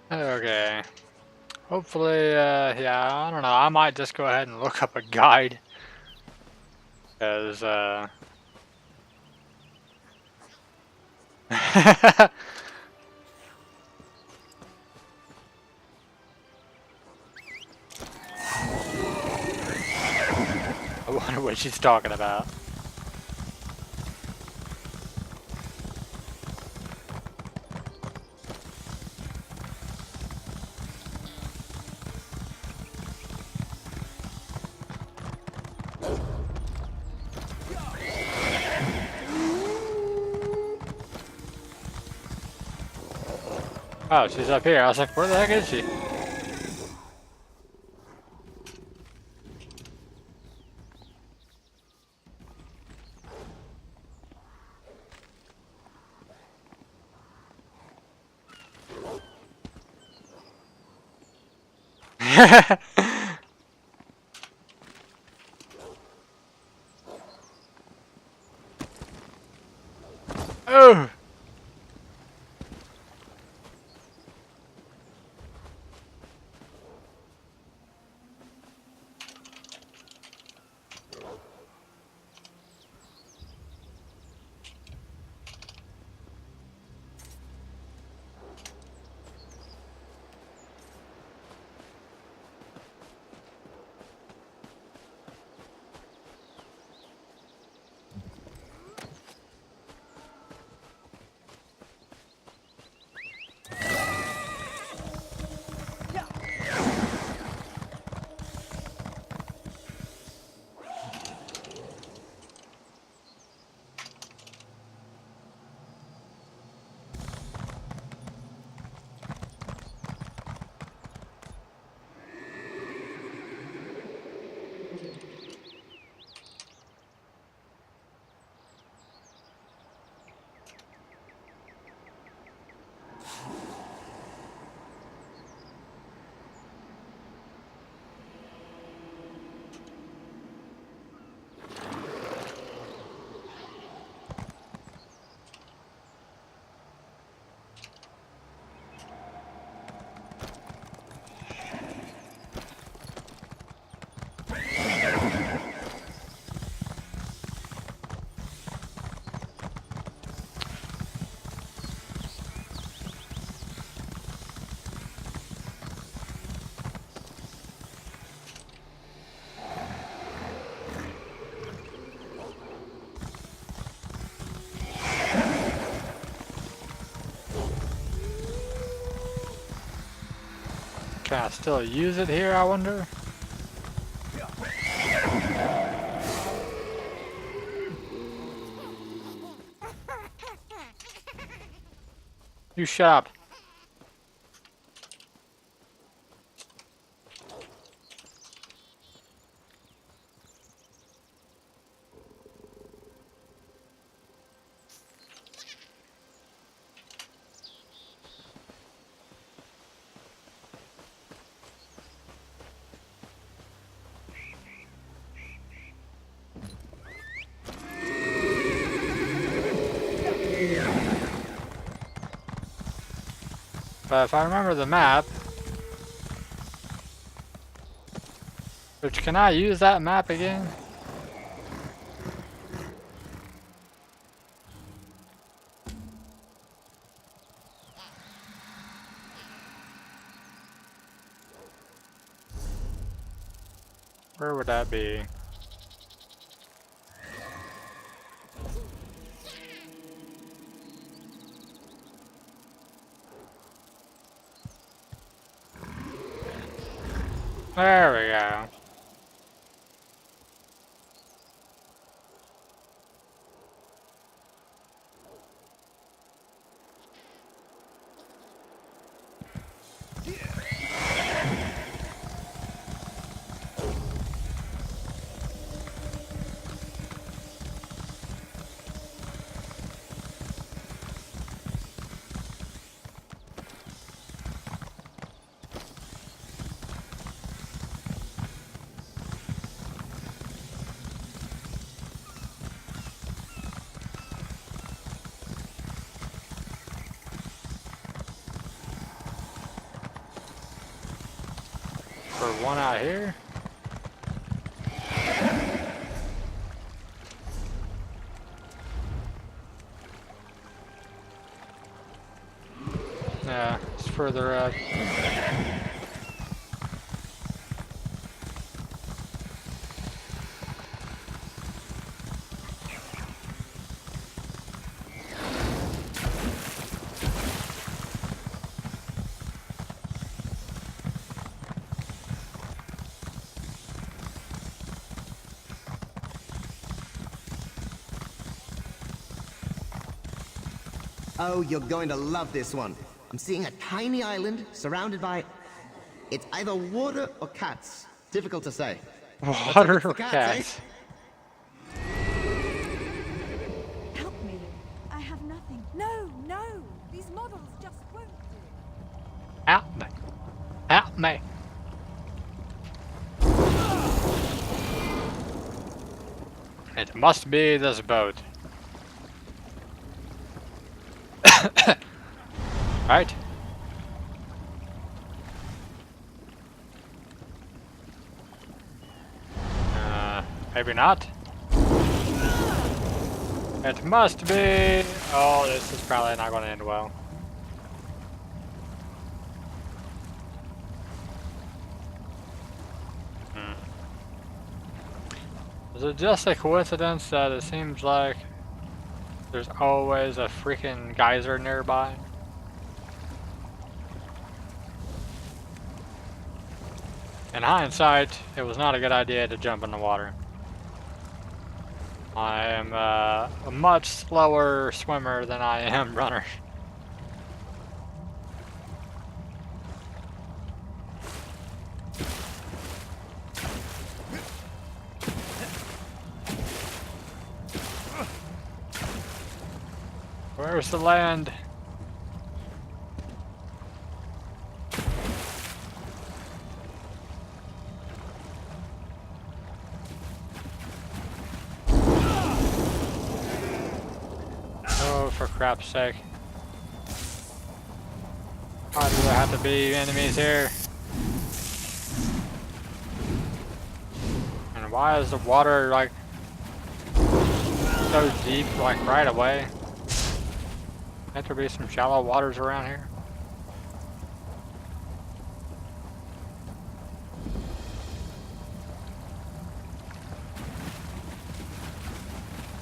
Okay. Hopefully, yeah, I don't know. I might just go ahead and look up a guide. Because, I wonder what she's talking about. Oh, she's up here. I was like, where the heck is she? Oh! Can I still use it here, I wonder? You shut up. But if I remember the map, which can I use that map again? Where would that be? There we go. For one out here. Yeah, it's further up. Oh, you're going to love this one. I'm seeing a tiny island surrounded by... It's either water or cats. Difficult to say. Water or cats? Help me. I have nothing. No, no. These models just won't do. Help me. Help me. It must be this boat. Right? Maybe not. It must be. Oh, this is probably not going to end well. Is it just a coincidence that it seems like there's always a freaking geyser nearby? In hindsight, it was not a good idea to jump in the water. I am a much slower swimmer than I am runner. Where's the land? Oh, for crap's sake. Why do there have to be enemies here? And why is the water like so deep like right away? Can't there be some shallow waters around here?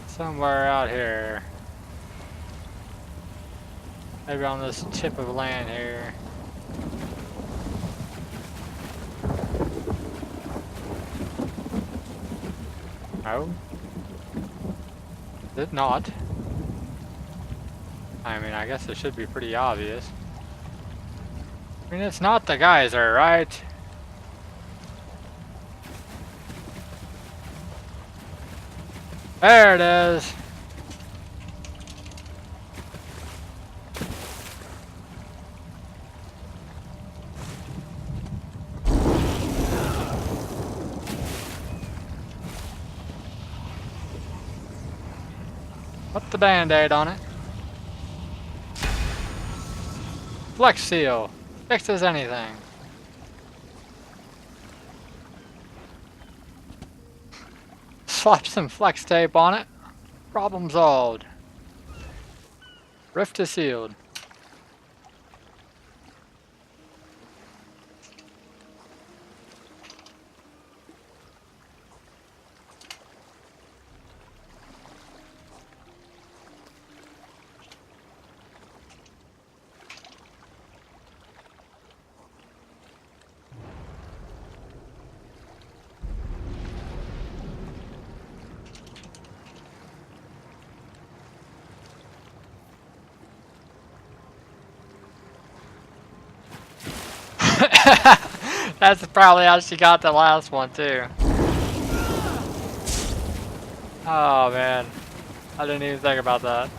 Somewhere out here. Maybe on this tip of land here. No? Is it not? I mean, I guess it should be pretty obvious. I mean, it's not the geyser, right? There it is! Put the band-aid on it. Flex seal. Fixes anything. Slap some flex tape on it. Problem solved. Rift is sealed. That's probably how she got the last one too. Oh man, I didn't even think about that.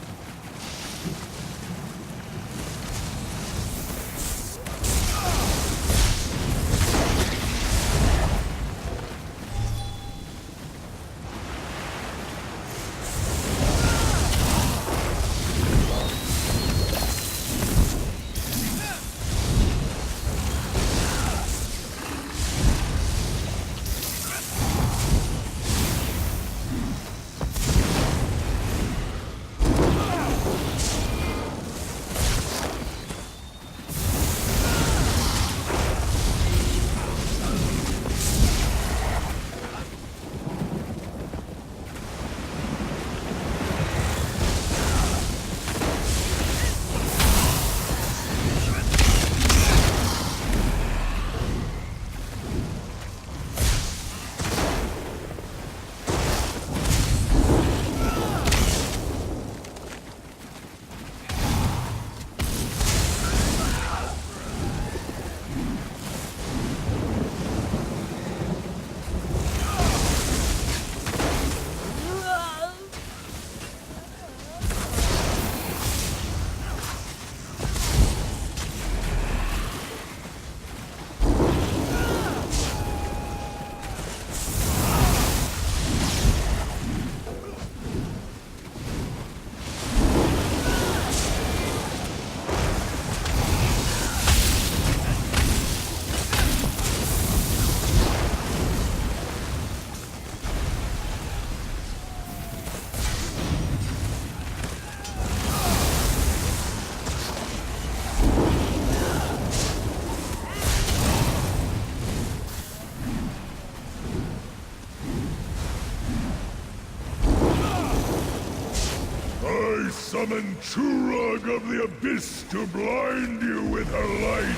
I summon Churag of the Abyss to blind you with her light.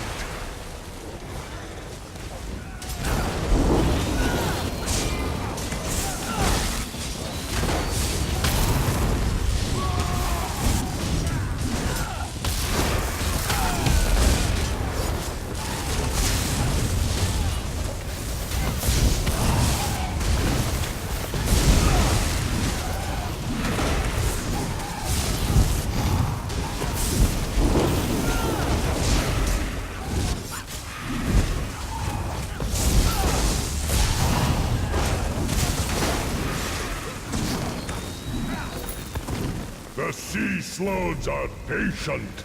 The Sea Sloads are patient.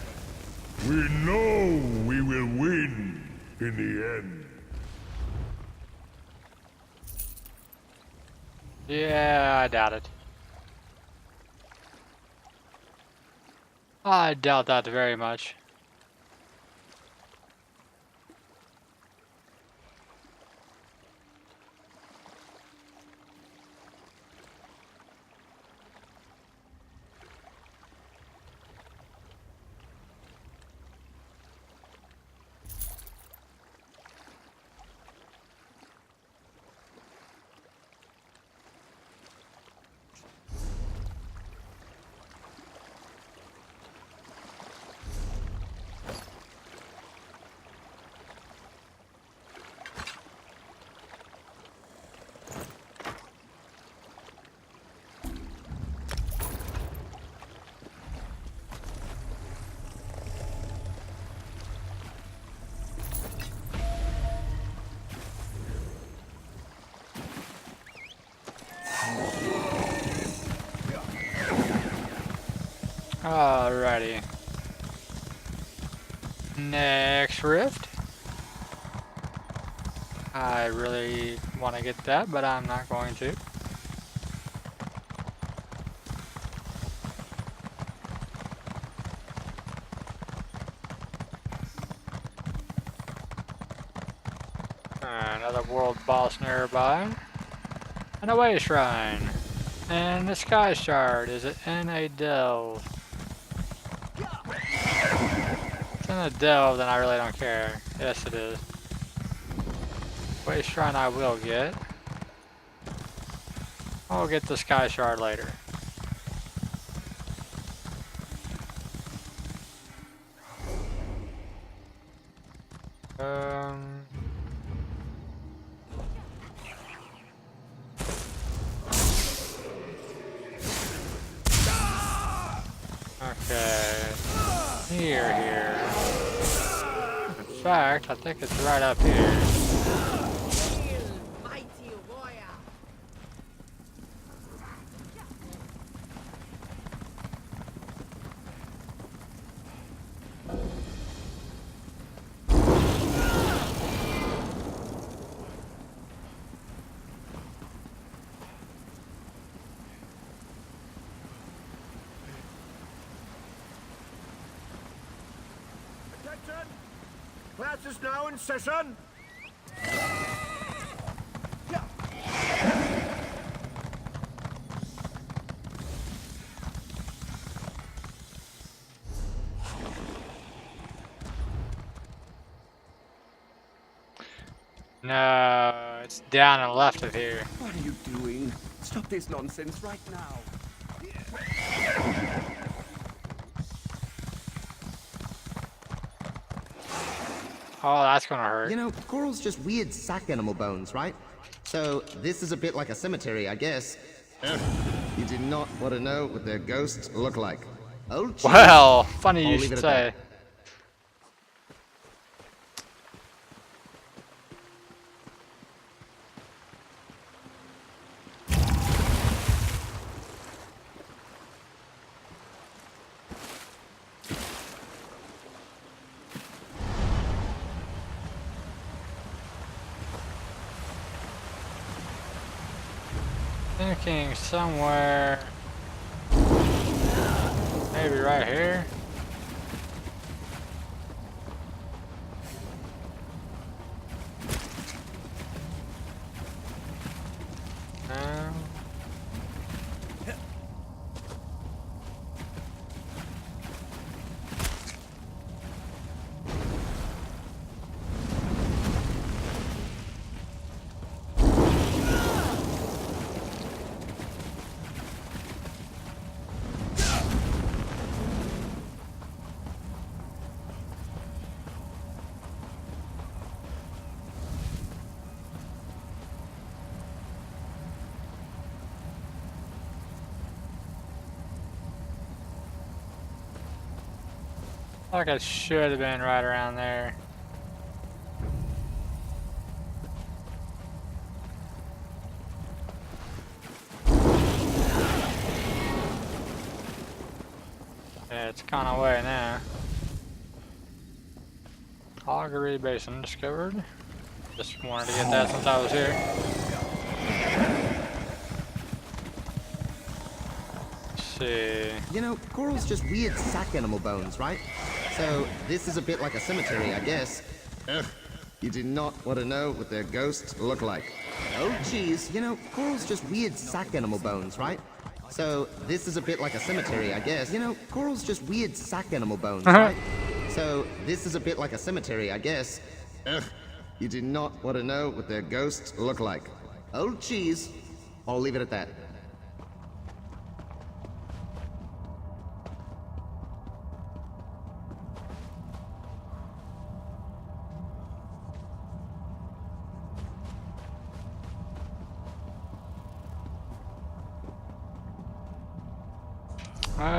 We know we will win in the end. Yeah, I doubt it. I doubt that very much. Alrighty. Next rift. I really want to get that, but I'm not going to. Another world boss nearby. And a way shrine. And the sky shard. Is it in a delve? If it's in a delve, then I really don't care. Yes, it is. Way shrine I will get. I'll get the sky shard later. Um. Okay. Here. In fact, I think it's right up here. Attention! Class is now in session! No, it's down and left of here. What are you doing? Stop this nonsense right now. Oh, that's gonna hurt. You know, coral's just weird sack animal bones, right? So this is a bit like a cemetery, I guess. You do not want to know what their ghosts look like. Oh, geez. Well, funny I'll you leave should it at say. Thinking somewhere, maybe right here. No. Like it should have been right around there. Yeah, it's kind of away now. Augury Basin discovered. Just wanted to get that since I was here. Let's see. You know, coral's just weird sack animal bones, right? So this is a bit like a cemetery, I guess. You do not want to know what their ghosts look like. Oh, geez. You know, coral's just weird sack animal bones, right? So this is a bit like a cemetery, I guess. You know, coral's just weird sack animal bones, right? So this is a bit like a cemetery, I guess. You do not want to know what their ghosts look like. Oh, geez. I'll leave it at that.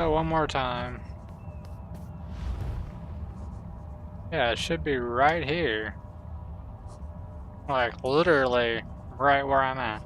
One more time. Yeah, it should be right here. Like, literally right where I'm at.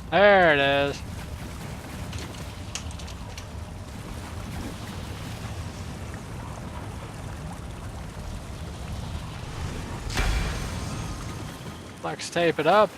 There it is. Flex tape it up.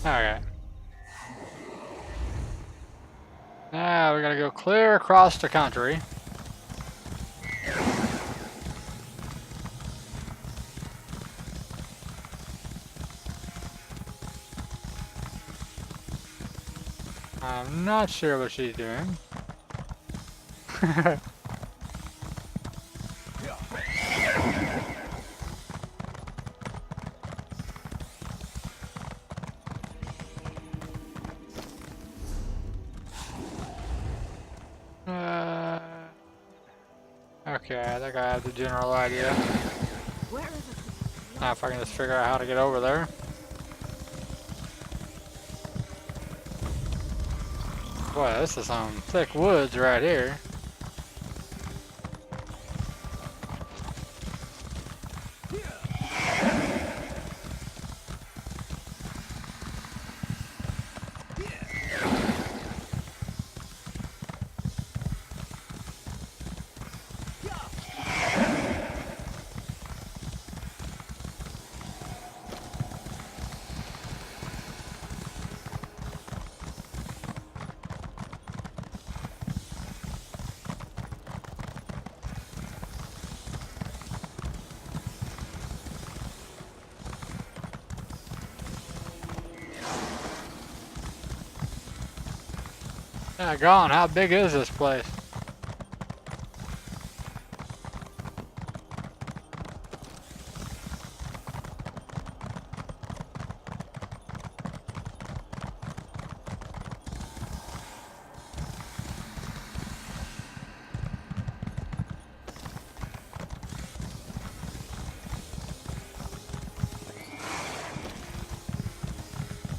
Okay. Now we gotta go clear across the country. I'm not sure what she's doing. Okay, I think I have the general idea. Where is it? Now if I can just figure out how to get over there. Boy, this is some thick woods right here. Yeah, gone. How big is this place?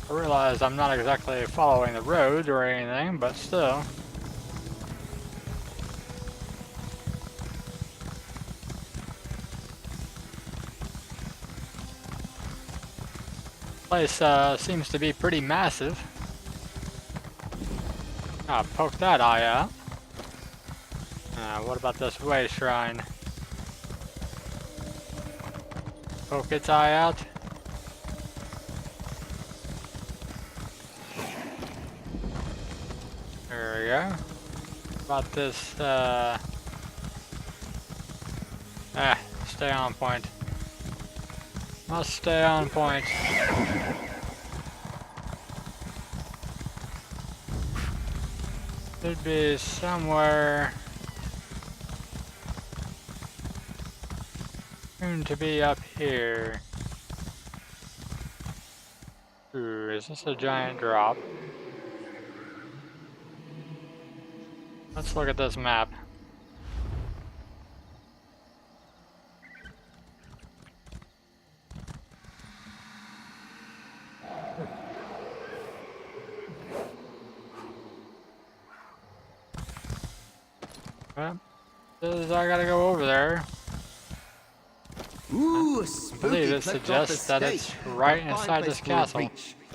I realize I'm not exactly following the road or anything, but still. Place seems to be pretty massive. I'll poke that eye out. What about this way shrine? Poke its eye out. There we go. About this, stay on point. Must stay on point. Should be somewhere soon to be up here. Ooh, is this a giant drop? Let's look at this map. Well, says I gotta go over there. Ooh, I believe it suggests that it's right inside this castle.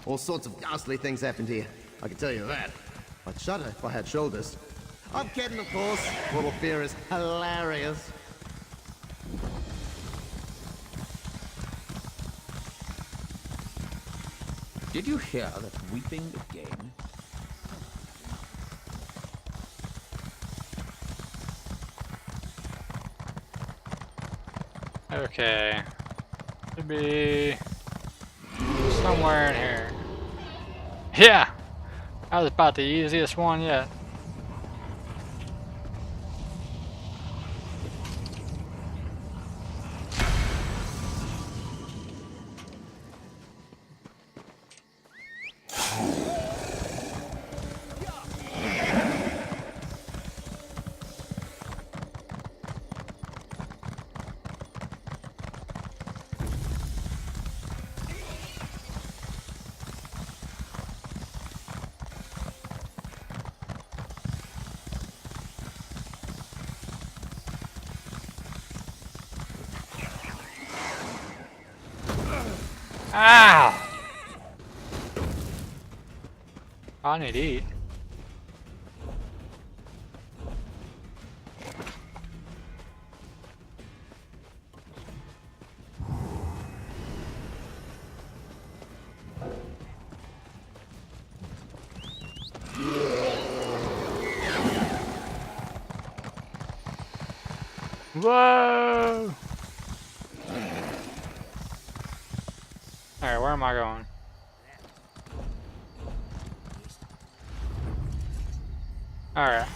All sorts of ghastly things happened here. I can tell you that. I'd shudder if I had shoulders. I'm kidding, of course. Little fear is hilarious. Did you hear that weeping again? Okay. Should be somewhere in here. Yeah! That was about the easiest one yet. Ow! I need to eat. Whoa! Alright, where am I going? Alright.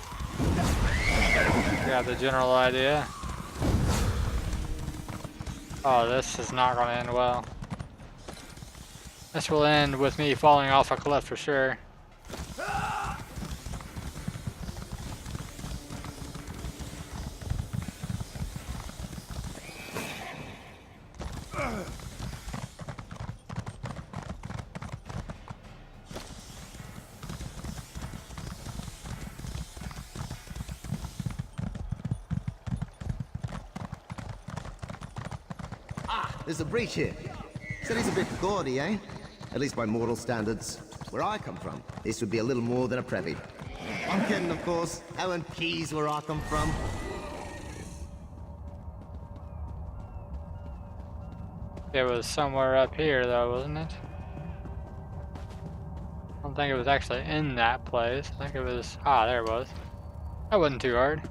Got the general idea. Oh, this is not going to end well. This will end with me falling off a cliff for sure. There's a breach here. Said he's a bit gaudy, eh? At least by mortal standards. Where I come from, this would be a little more than a prevy. I'm kidding, of course. Owen Keys, where I come from. It was somewhere up here though, wasn't it? I don't think it was actually in that place. I think it was... Ah, there it was. That wasn't too hard.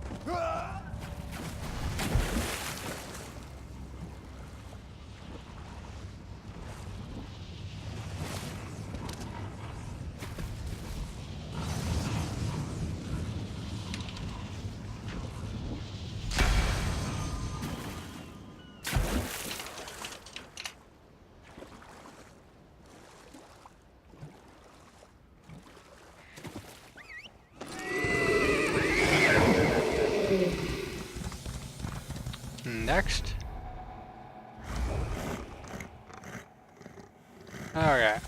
Next. Okay.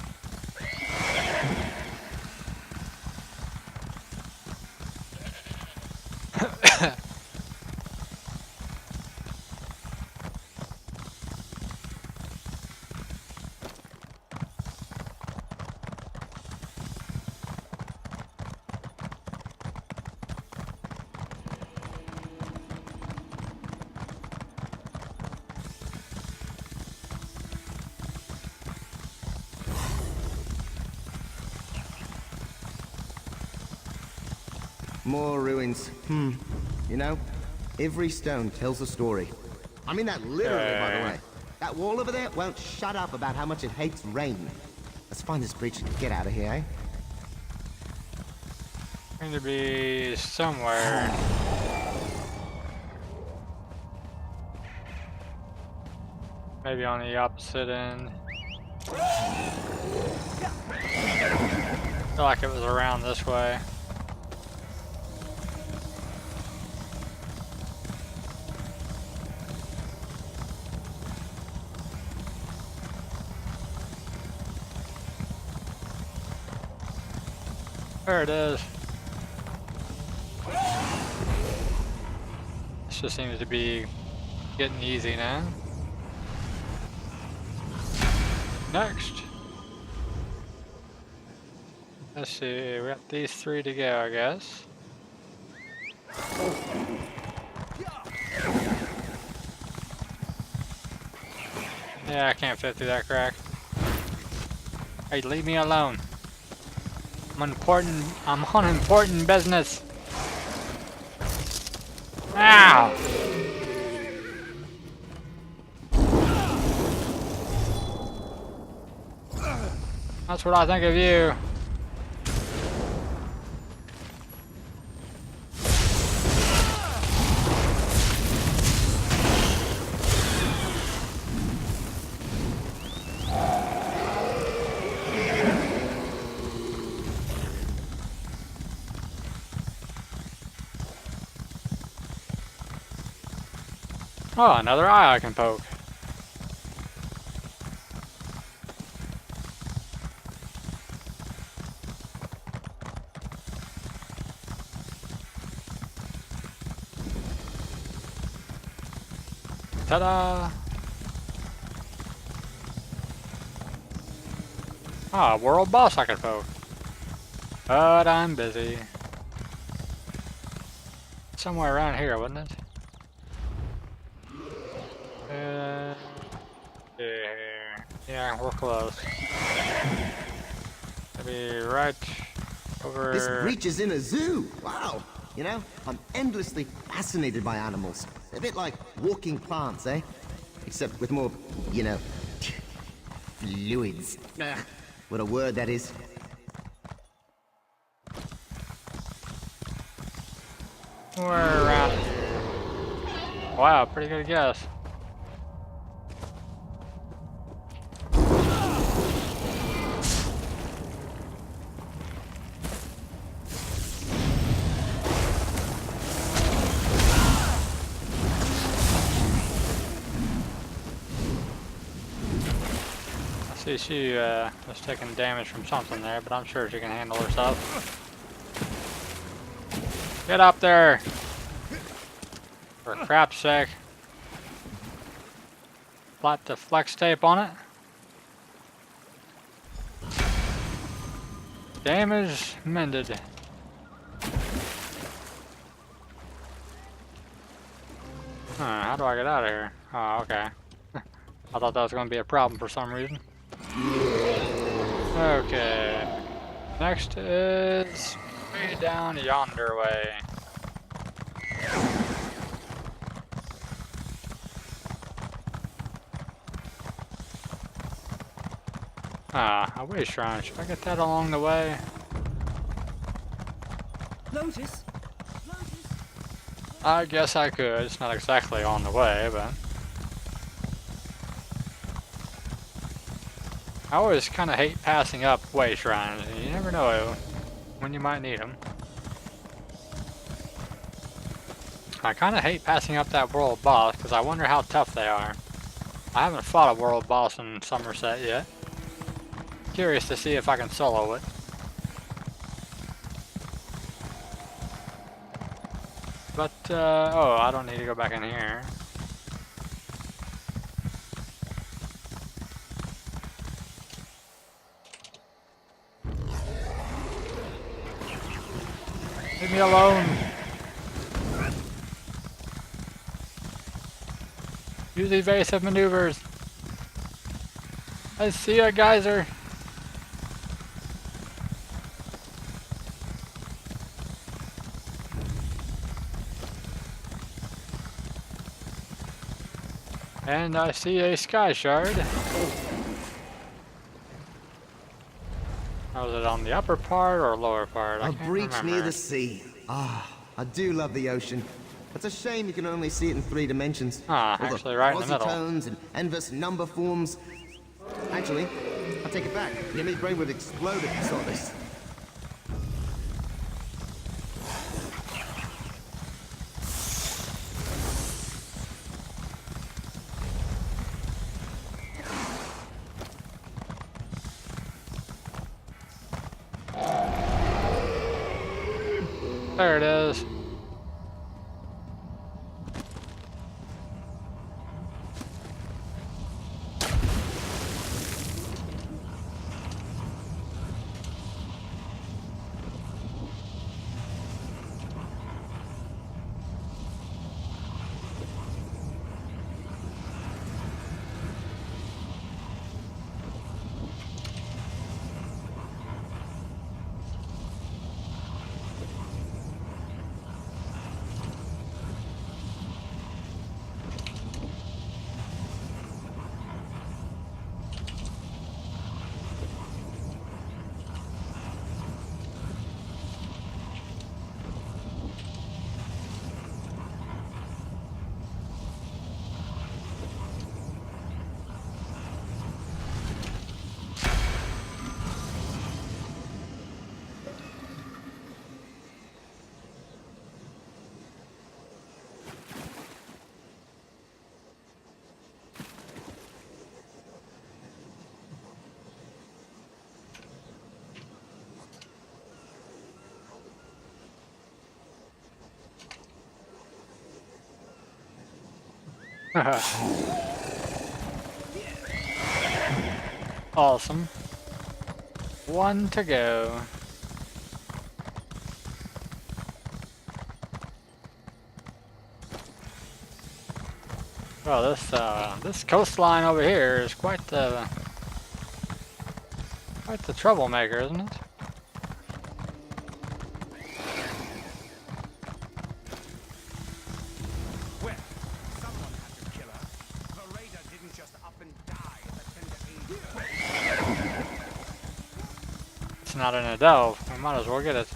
More ruins. You know, every stone tells a story. I mean that literally, by the way. That wall over there won't shut up about how much it hates rain. Let's find this breach and get out of here, eh? Going to be somewhere. Maybe on the opposite end. I feel like it was around this way. There it is. This just seems to be getting easy now. Next. Let's see, we got these three to go, I guess. Yeah, I can't fit through that crack. Hey, leave me alone. I'm on important business. Ow! That's what I think of you. Oh, another eye I can poke. Ta-da! Ah, world boss I could poke. But I'm busy. Somewhere around here, wouldn't it? Yeah, we're close. Maybe right over. This breach is in a zoo. Wow. You know, I'm endlessly fascinated by animals. A bit like walking plants, eh? Except with more, you know, fluids. Ugh, what a word that is. We're around here. Wow, pretty good guess. See, she was taking damage from something there, but I'm sure she can handle herself. Get up there! For crap's sake. Slap the flex tape on it. Damage mended. How do I get out of here? Oh, okay. I thought that was going to be a problem for some reason. Okay. Next is way down yonder way. A way shrine. Should I get that along the way? Lotus? I guess I could. It's not exactly on the way, but I always kind of hate passing up way shrines. You never know when you might need them. I kind of hate passing up that world boss because I wonder how tough they are. I haven't fought a world boss in Summerset yet. Curious to see if I can solo it. But, oh, I don't need to go back in here. Leave me alone. Use evasive maneuvers. I see a geyser. And I see a sky shard. Was it on the upper part or lower part? I A can't breach remember. near the sea. Ah, I do love the ocean. It's a shame you can only see it in 3 dimensions. Ah, All actually right in the Aussie middle. tones and endless number forms. Actually, I'll take it back. Jimmy's brain would explode if he saw this. There it is. Awesome. one to go. Well, this coastline over here is quite the troublemaker, isn't it? Well, someone had to kill her. The raider didn't just up and die at the tender age. It's not in a delve. We might as well get it.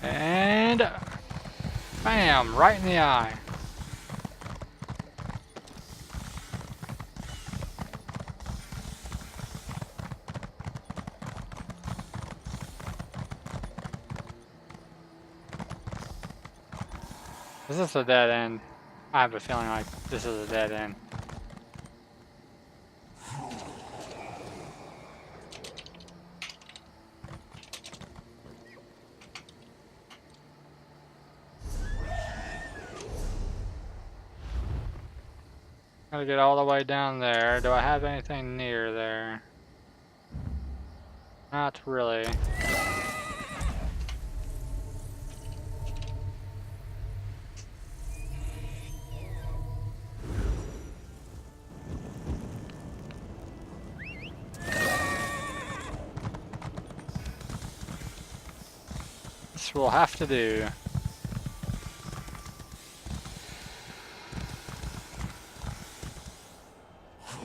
And bam, right in the eye. Is this a dead end? I have a feeling like this is a dead end. Gotta get all the way down there. Do I have anything near there? Not really. This will have to do.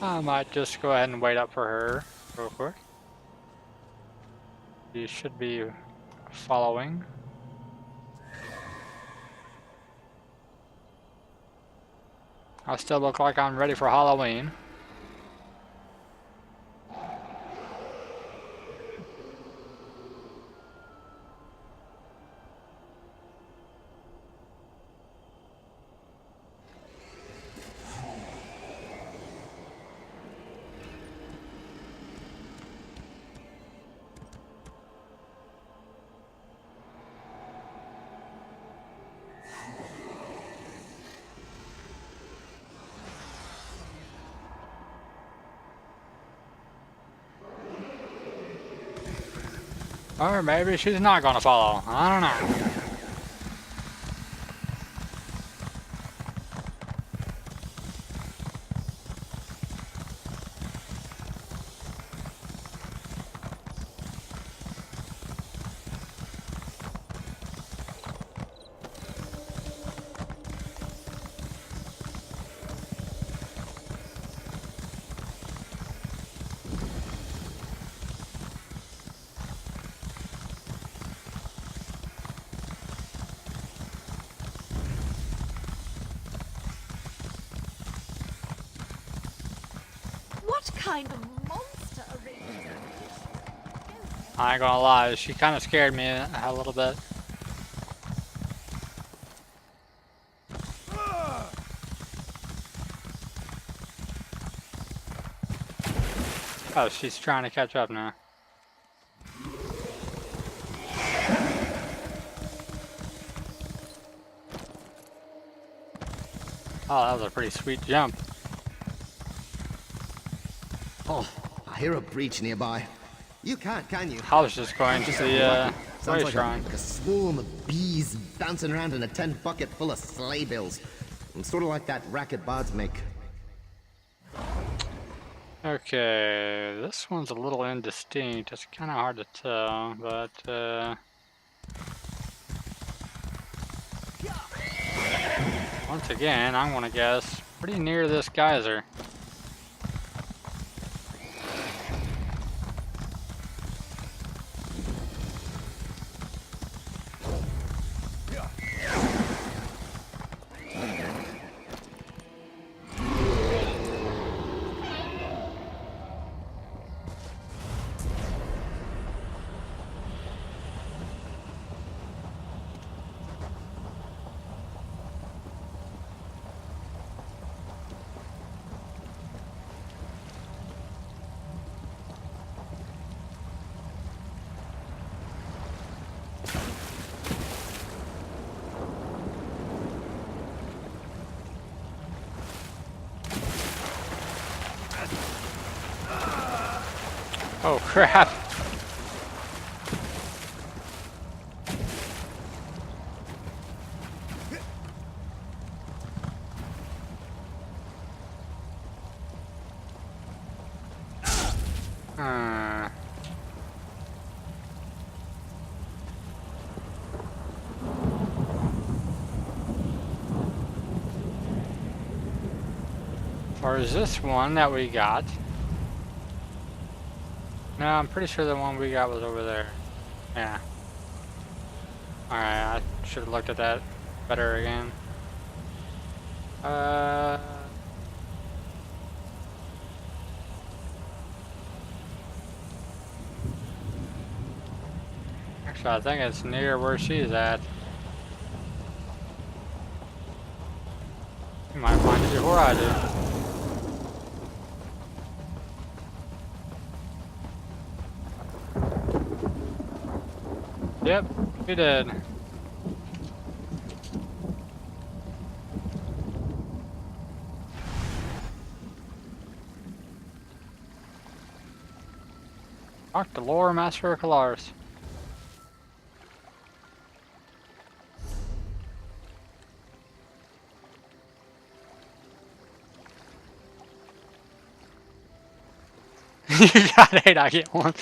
I might just go ahead and wait up for her real quick. She should be following. I still look like I'm ready for Halloween. Or maybe she's not gonna follow. I don't know. What kind of monster are you? I ain't gonna lie, she kind of scared me a little bit. Oh, she's trying to catch up now. Oh, that was a pretty sweet jump. Oh, I hear a breach nearby. You can't, can you? I was just going to the Sounds like shrine. like a swarm of bees bouncing around in a tin bucket full of sleigh bells. Sort of like that racket bards make. Okay, this one's a little indistinct. It's kind of hard to tell, but once again, I'm gonna guess pretty near this geyser. Oh crap! Or is this one that we got? No, I'm pretty sure the one we got was over there. Yeah. Alright, I should have looked at that better again. Actually, I think it's near where she's at. You might find it before I do. Yep, we did. Talk to Lore Master Kalaris. You got 8, I get 1.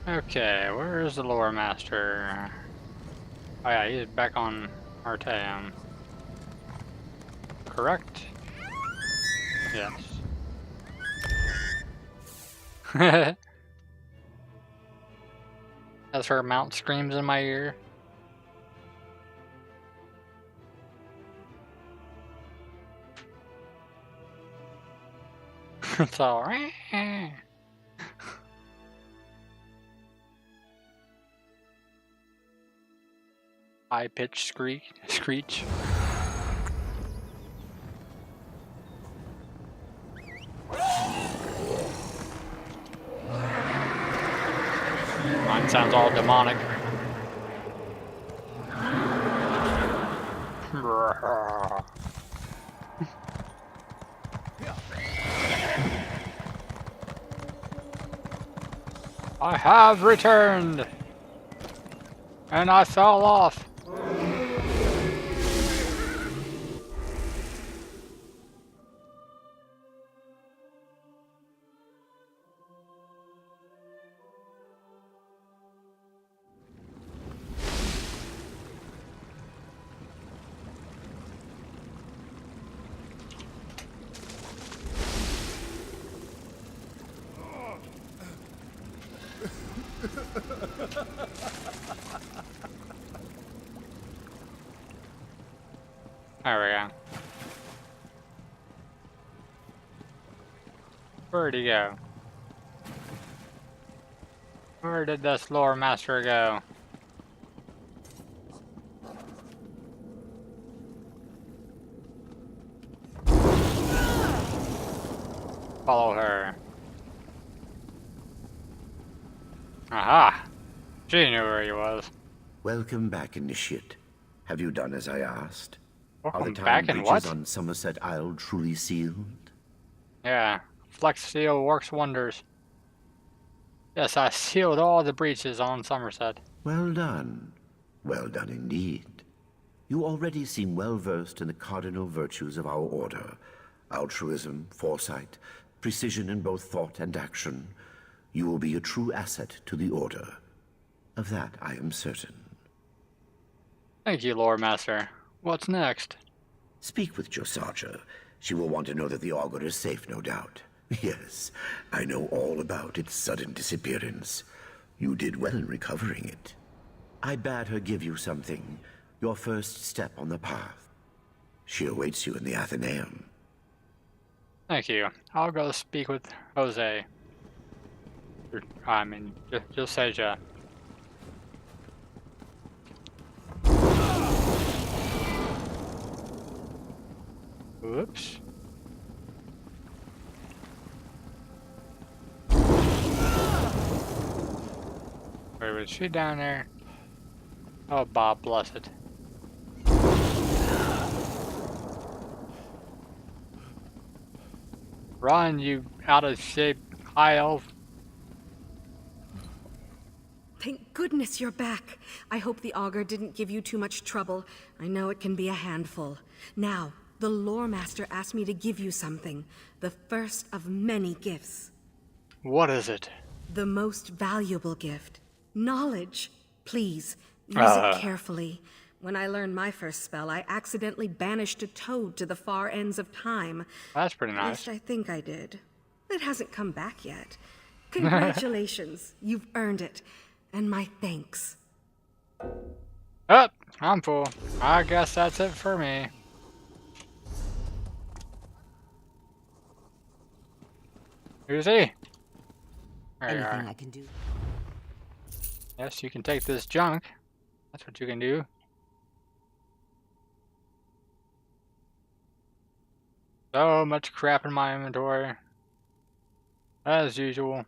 Okay, where is the Lore Master? Oh yeah, he's back on Artaeum. Correct? Yes. As her mount screams in my ear. It's all right. High-pitched screech. Mine sounds all demonic. I have returned! And I fell off. There we go. Where'd he go? Where did this lore master go? Follow her. Aha! She knew where he was. Welcome back, Initiate. Have you done as I asked? Are Welcome the back time in breaches what? on Summerset Isle truly sealed? Yeah. Flex Seal works wonders. Yes, I sealed all the breaches on Summerset. Well done. Well done indeed. You already seem well versed in the cardinal virtues of our order. Altruism, foresight, precision in both thought and action. You will be a true asset to the order. Of that I am certain. Thank you, Lore Master. What's next? Speak with Josarja. She will want to know that the auger is safe, no doubt. Yes, I know all about its sudden disappearance. You did well in recovering it. I bade her give you something, your first step on the path. She awaits you in the Athenaeum. Thank you. I'll go speak with Jose. I mean, Joseja. Whoops. Wait, was she down there? Oh, Bob, bless it. Run, you out of shape high elf. Thank goodness you're back. I hope the auger didn't give you too much trouble. I know it can be a handful. Now, the lore master asked me to give you something. The first of many gifts. What is it? The most valuable gift. Knowledge. Please, use it carefully. When I learned my first spell, I accidentally banished a toad to the far ends of time. That's pretty At nice. least I think I did. It hasn't come back yet. Congratulations. You've earned it. And my thanks. Oh, I'm full. I guess that's it for me. Who's he? There you Anything are. I can do? Yes, you can take this junk. That's what you can do. So much crap in my inventory. As usual.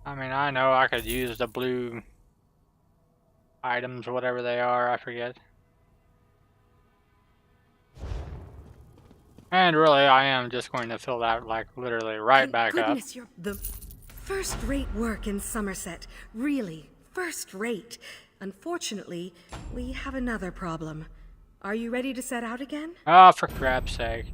I mean, I know I could use the blue items, whatever they are, I forget. And really, I am just going to fill that, like, literally right Thank back up. goodness you're the first-rate work in Summerset. Really, first-rate. Unfortunately, we have another problem. Are you ready to set out again? Oh, for crap's sake.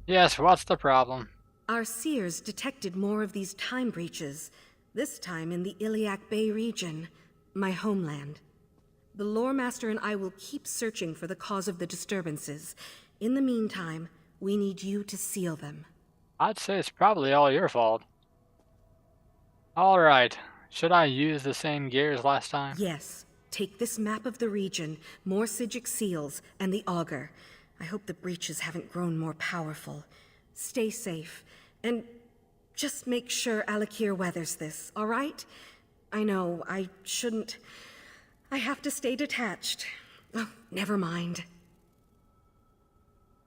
Yes, what's the problem? Our seers detected more of these time breaches, this time in the Iliac Bay region, my homeland. The lore master and I will keep searching for the cause of the disturbances. In the meantime, we need you to seal them. I'd say it's probably all your fault. Alright, should I use the same gear as last time? Yes, take this map of the region, more Psyjic seals, and the auger. I hope the breaches haven't grown more powerful. Stay safe, and just make sure Alakir weathers this, all right? I know, I shouldn't... I have to stay detached. Oh, never mind.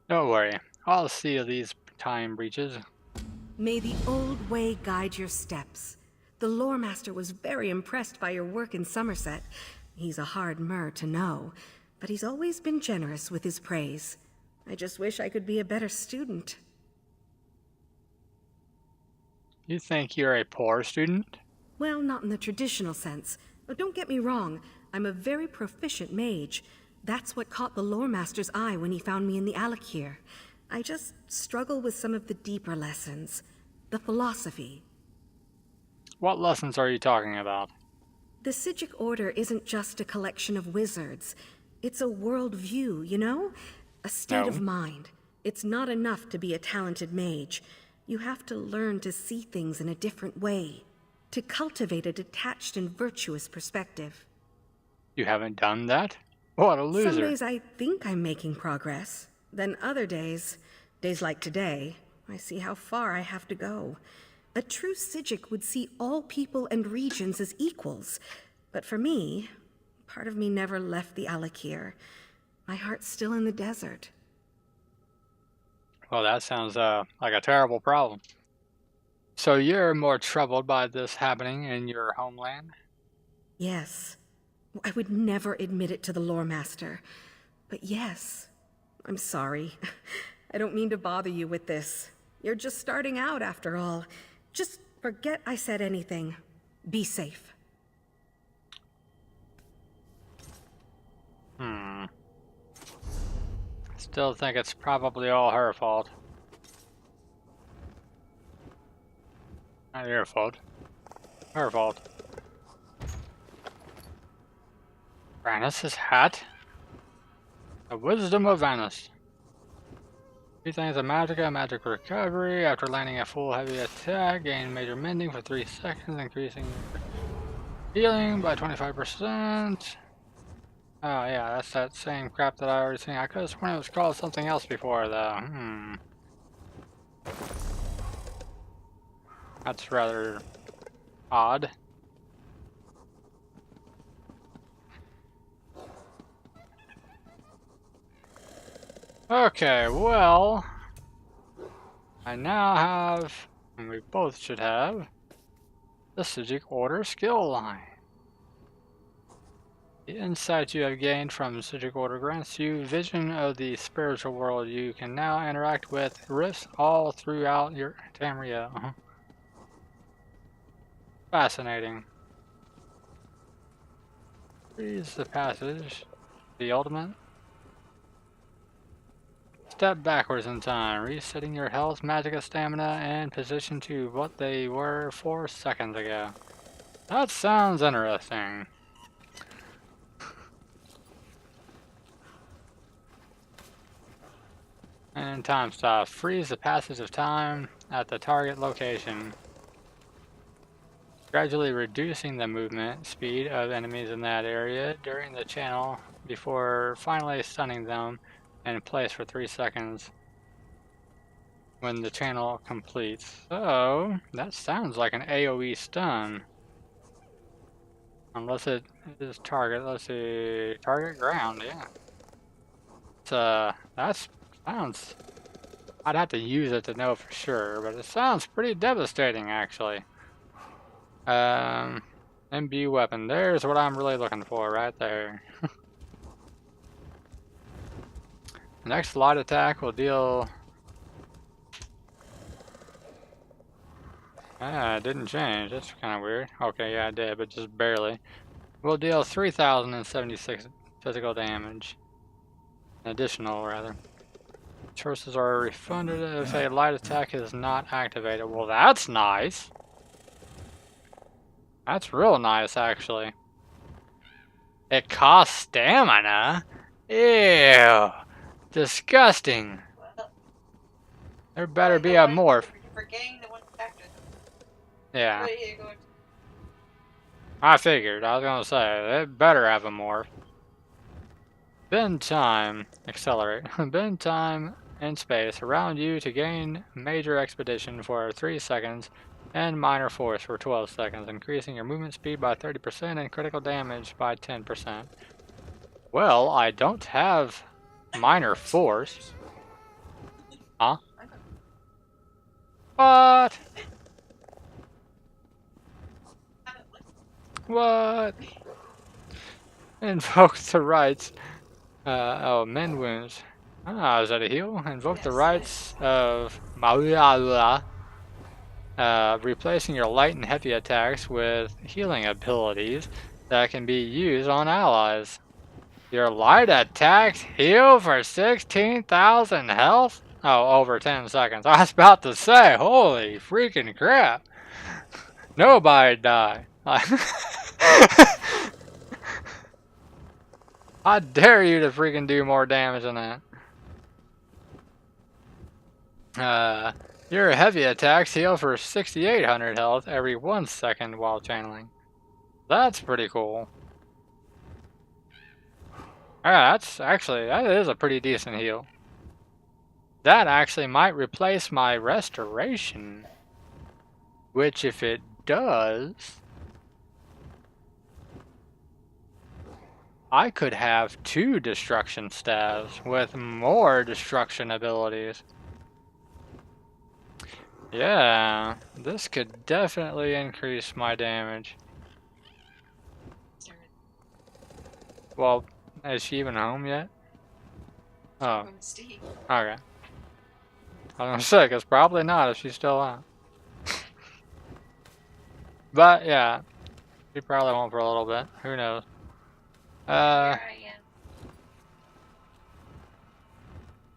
Don't worry, I'll seal these time breaches. May the old way guide your steps. The lore master was very impressed by your work in Summerset. He's a hard mer to know, but he's always been generous with his praise. I just wish I could be a better student. You think you're a poor student? Well, not in the traditional sense. But don't get me wrong, I'm a very proficient mage. That's what caught the lore master's eye when he found me in the Alakir. I just struggle with some of the deeper lessons. The philosophy. What lessons are you talking about? The Psyjic Order isn't just a collection of wizards. It's a world view, you know? A state of mind. It's not enough to be a talented mage. You have to learn to see things in a different way, to cultivate a detached and virtuous perspective. You haven't done that? What a loser. Some days I think I'm making progress. Then other days, days like today, I see how far I have to go. A true Psyjic would see all people and regions as equals. But for me, part of me never left the Alakir. My heart's still in the desert. Well, that sounds like a terrible problem. So you're more troubled by this happening in your homeland? Yes. I would never admit it to the lore master. But yes, I'm sorry. I don't mean to bother you with this. You're just starting out after all. Just forget I said anything. Be safe. Still think it's probably all her fault. Not your fault. Her fault. Vanis's hat? The Wisdom of Vanis. 3 things of Magicka, magic recovery. After landing a full heavy attack, gain major mending for 3 seconds, increasing healing by 25%. Oh yeah, that's that same crap that I already seen. I could have sworn it was called something else before though. That's rather odd. Okay, well, I now have, and we both should have, the Psyjic Order skill line. The insight you have gained from Psyjic Order grants you vision of the spiritual world. You can now interact with rifts all throughout your Tamriel. Fascinating. Reads the passage. The ultimate. Step backwards in time, resetting your health, magicka, stamina, and position to what they were 4 seconds ago. That sounds interesting. And time stop. Freeze the passage of time at the target location, gradually reducing the movement speed of enemies in that area during the channel before finally stunning them in place for 3 seconds when the channel completes. So, that sounds like an AoE stun. Unless it is target, let's see, target ground, yeah. That sounds, I'd have to use it to know for sure, but it sounds pretty devastating actually. MB weapon, there's what I'm really looking for right there. Next light attack will deal... it didn't change. That's kind of weird. Okay, yeah, it did, but just barely. Will deal 3,076 physical damage. Additional, rather. Choices are refunded if a light attack is not activated. Well, that's nice. That's real nice, actually. It costs stamina? Ew. Disgusting. There better be a morph. Yeah. I figured. I was gonna say, it better have a morph. Bend time. Accelerate. Bend time in space around you to gain major expedition for 3 seconds and minor force for 12 seconds, increasing your movement speed by 30% and critical damage by 10%. Well, I don't have minor force. Huh? What? What? Invoke the rights. Mend wounds. Ah, is that a heal? Invoke the rights of Maulala. Replacing your light and heavy attacks with healing abilities that can be used on allies. Your light attacks heal for 16,000 health? Oh, over 10 seconds. I was about to say, holy freaking crap. Nobody die. I dare you to freaking do more damage than that. Your heavy attacks heal for 6,800 health every 1 second while channeling. That's pretty cool. Yeah, that is a pretty decent heal. That actually might replace my restoration. Which, if it does, I could have 2 destruction staves with more destruction abilities. Yeah, this could definitely increase my damage. Well, is she even home yet? Oh. Okay. I was gonna say, 'cause probably not if she's still out. But yeah, she probably won't for a little bit. Who knows?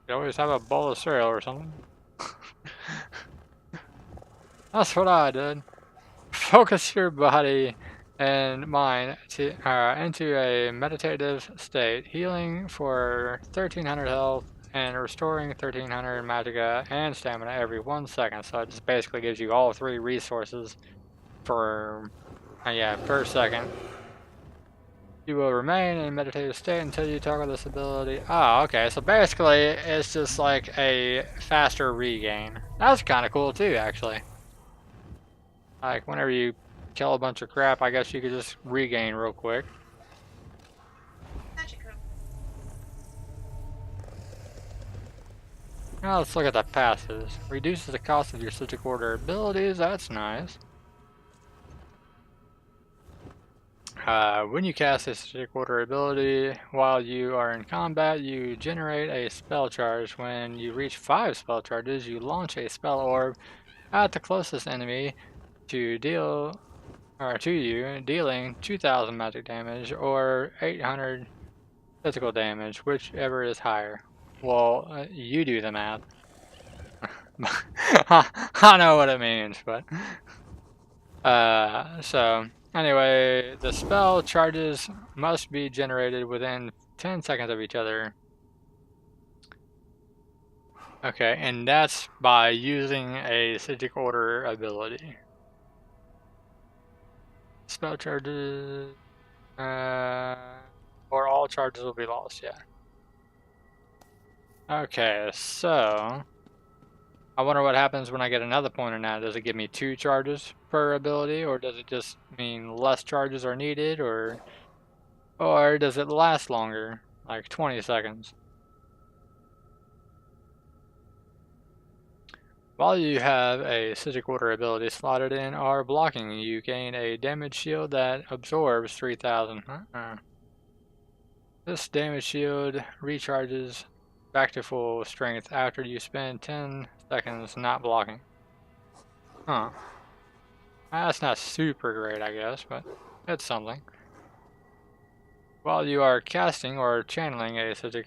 You always have a bowl of cereal or something. That's what I did. Focus your body and mind into a meditative state, healing for 1300 health and restoring 1300 magicka and stamina every 1 second. So it just basically gives you all 3 resources for, per second. You will remain in a meditative state until you toggle this ability. Oh, okay. So basically, it's just like a faster regain. That's kind of cool too, actually. Like, whenever you kill a bunch of crap, I guess you could just regain real quick. Now let's look at the passives. Reduces the cost of your Psyjic Order abilities. That's nice. When you cast a Psyjic Order ability while you are in combat, you generate a spell charge. When you reach 5 spell charges, you launch a spell orb at the closest enemy to dealing 2,000 magic damage or 800 physical damage, whichever is higher. Well, you do the math. I know what it means, but so anyway, the spell charges must be generated within 10 seconds of each other. Okay, and that's by using a Psyjic Order ability. Spell charges, or all charges will be lost, yeah. Okay, so I wonder what happens when I get another point in that. Does it give me 2 charges per ability, or does it just mean less charges are needed, or does it last longer, like 20 seconds? While you have a Psyjic Order ability slotted in or blocking, you gain a damage shield that absorbs 3,000. This damage shield recharges back to full strength after you spend 10 seconds not blocking. Huh. That's not super great, I guess, but it's something. While you are casting or channeling a Psyjic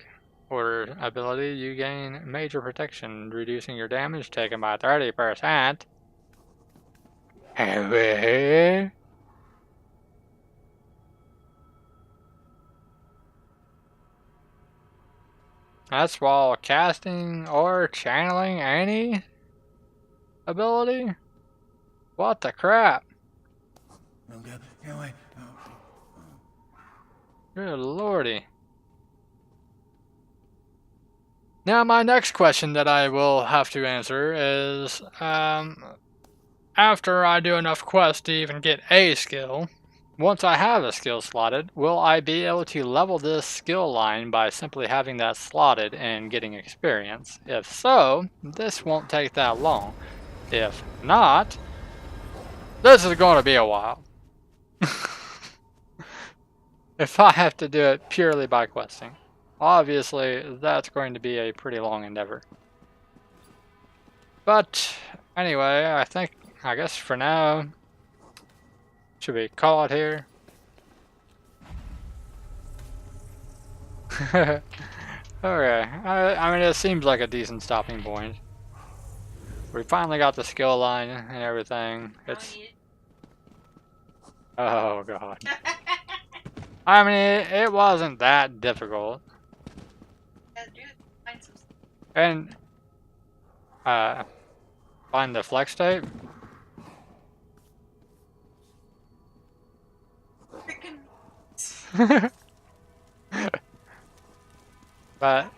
Order ability, you gain major protection, reducing your damage taken by 30%. That's while casting or channeling any ability? What the crap? Good lordy. Now my next question that I will have to answer is, after I do enough quests to even get a skill, once I have a skill slotted, will I be able to level this skill line by simply having that slotted and getting experience? If so, this won't take that long. If not, this is going to be a while. If I have to do it purely by questing. Obviously, that's going to be a pretty long endeavor. But, anyway, I guess for now, should we call it here? Okay, I mean, it seems like a decent stopping point. We finally got the skill line and everything. Oh, God. I mean, it wasn't that difficult. And, Find the flex tape? But,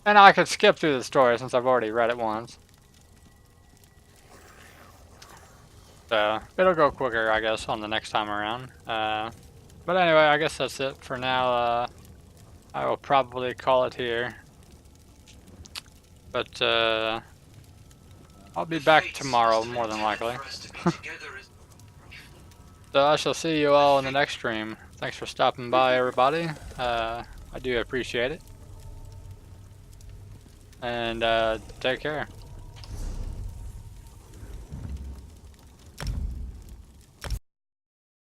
and I could skip through the story since I've already read it once. So, it'll go quicker, I guess, on the next time around. But anyway, I guess that's it for now. I will probably call it here. But, I'll be back tomorrow, more than likely. So I shall see you all in the next stream. Thanks for stopping by, everybody. I do appreciate it. And, take care.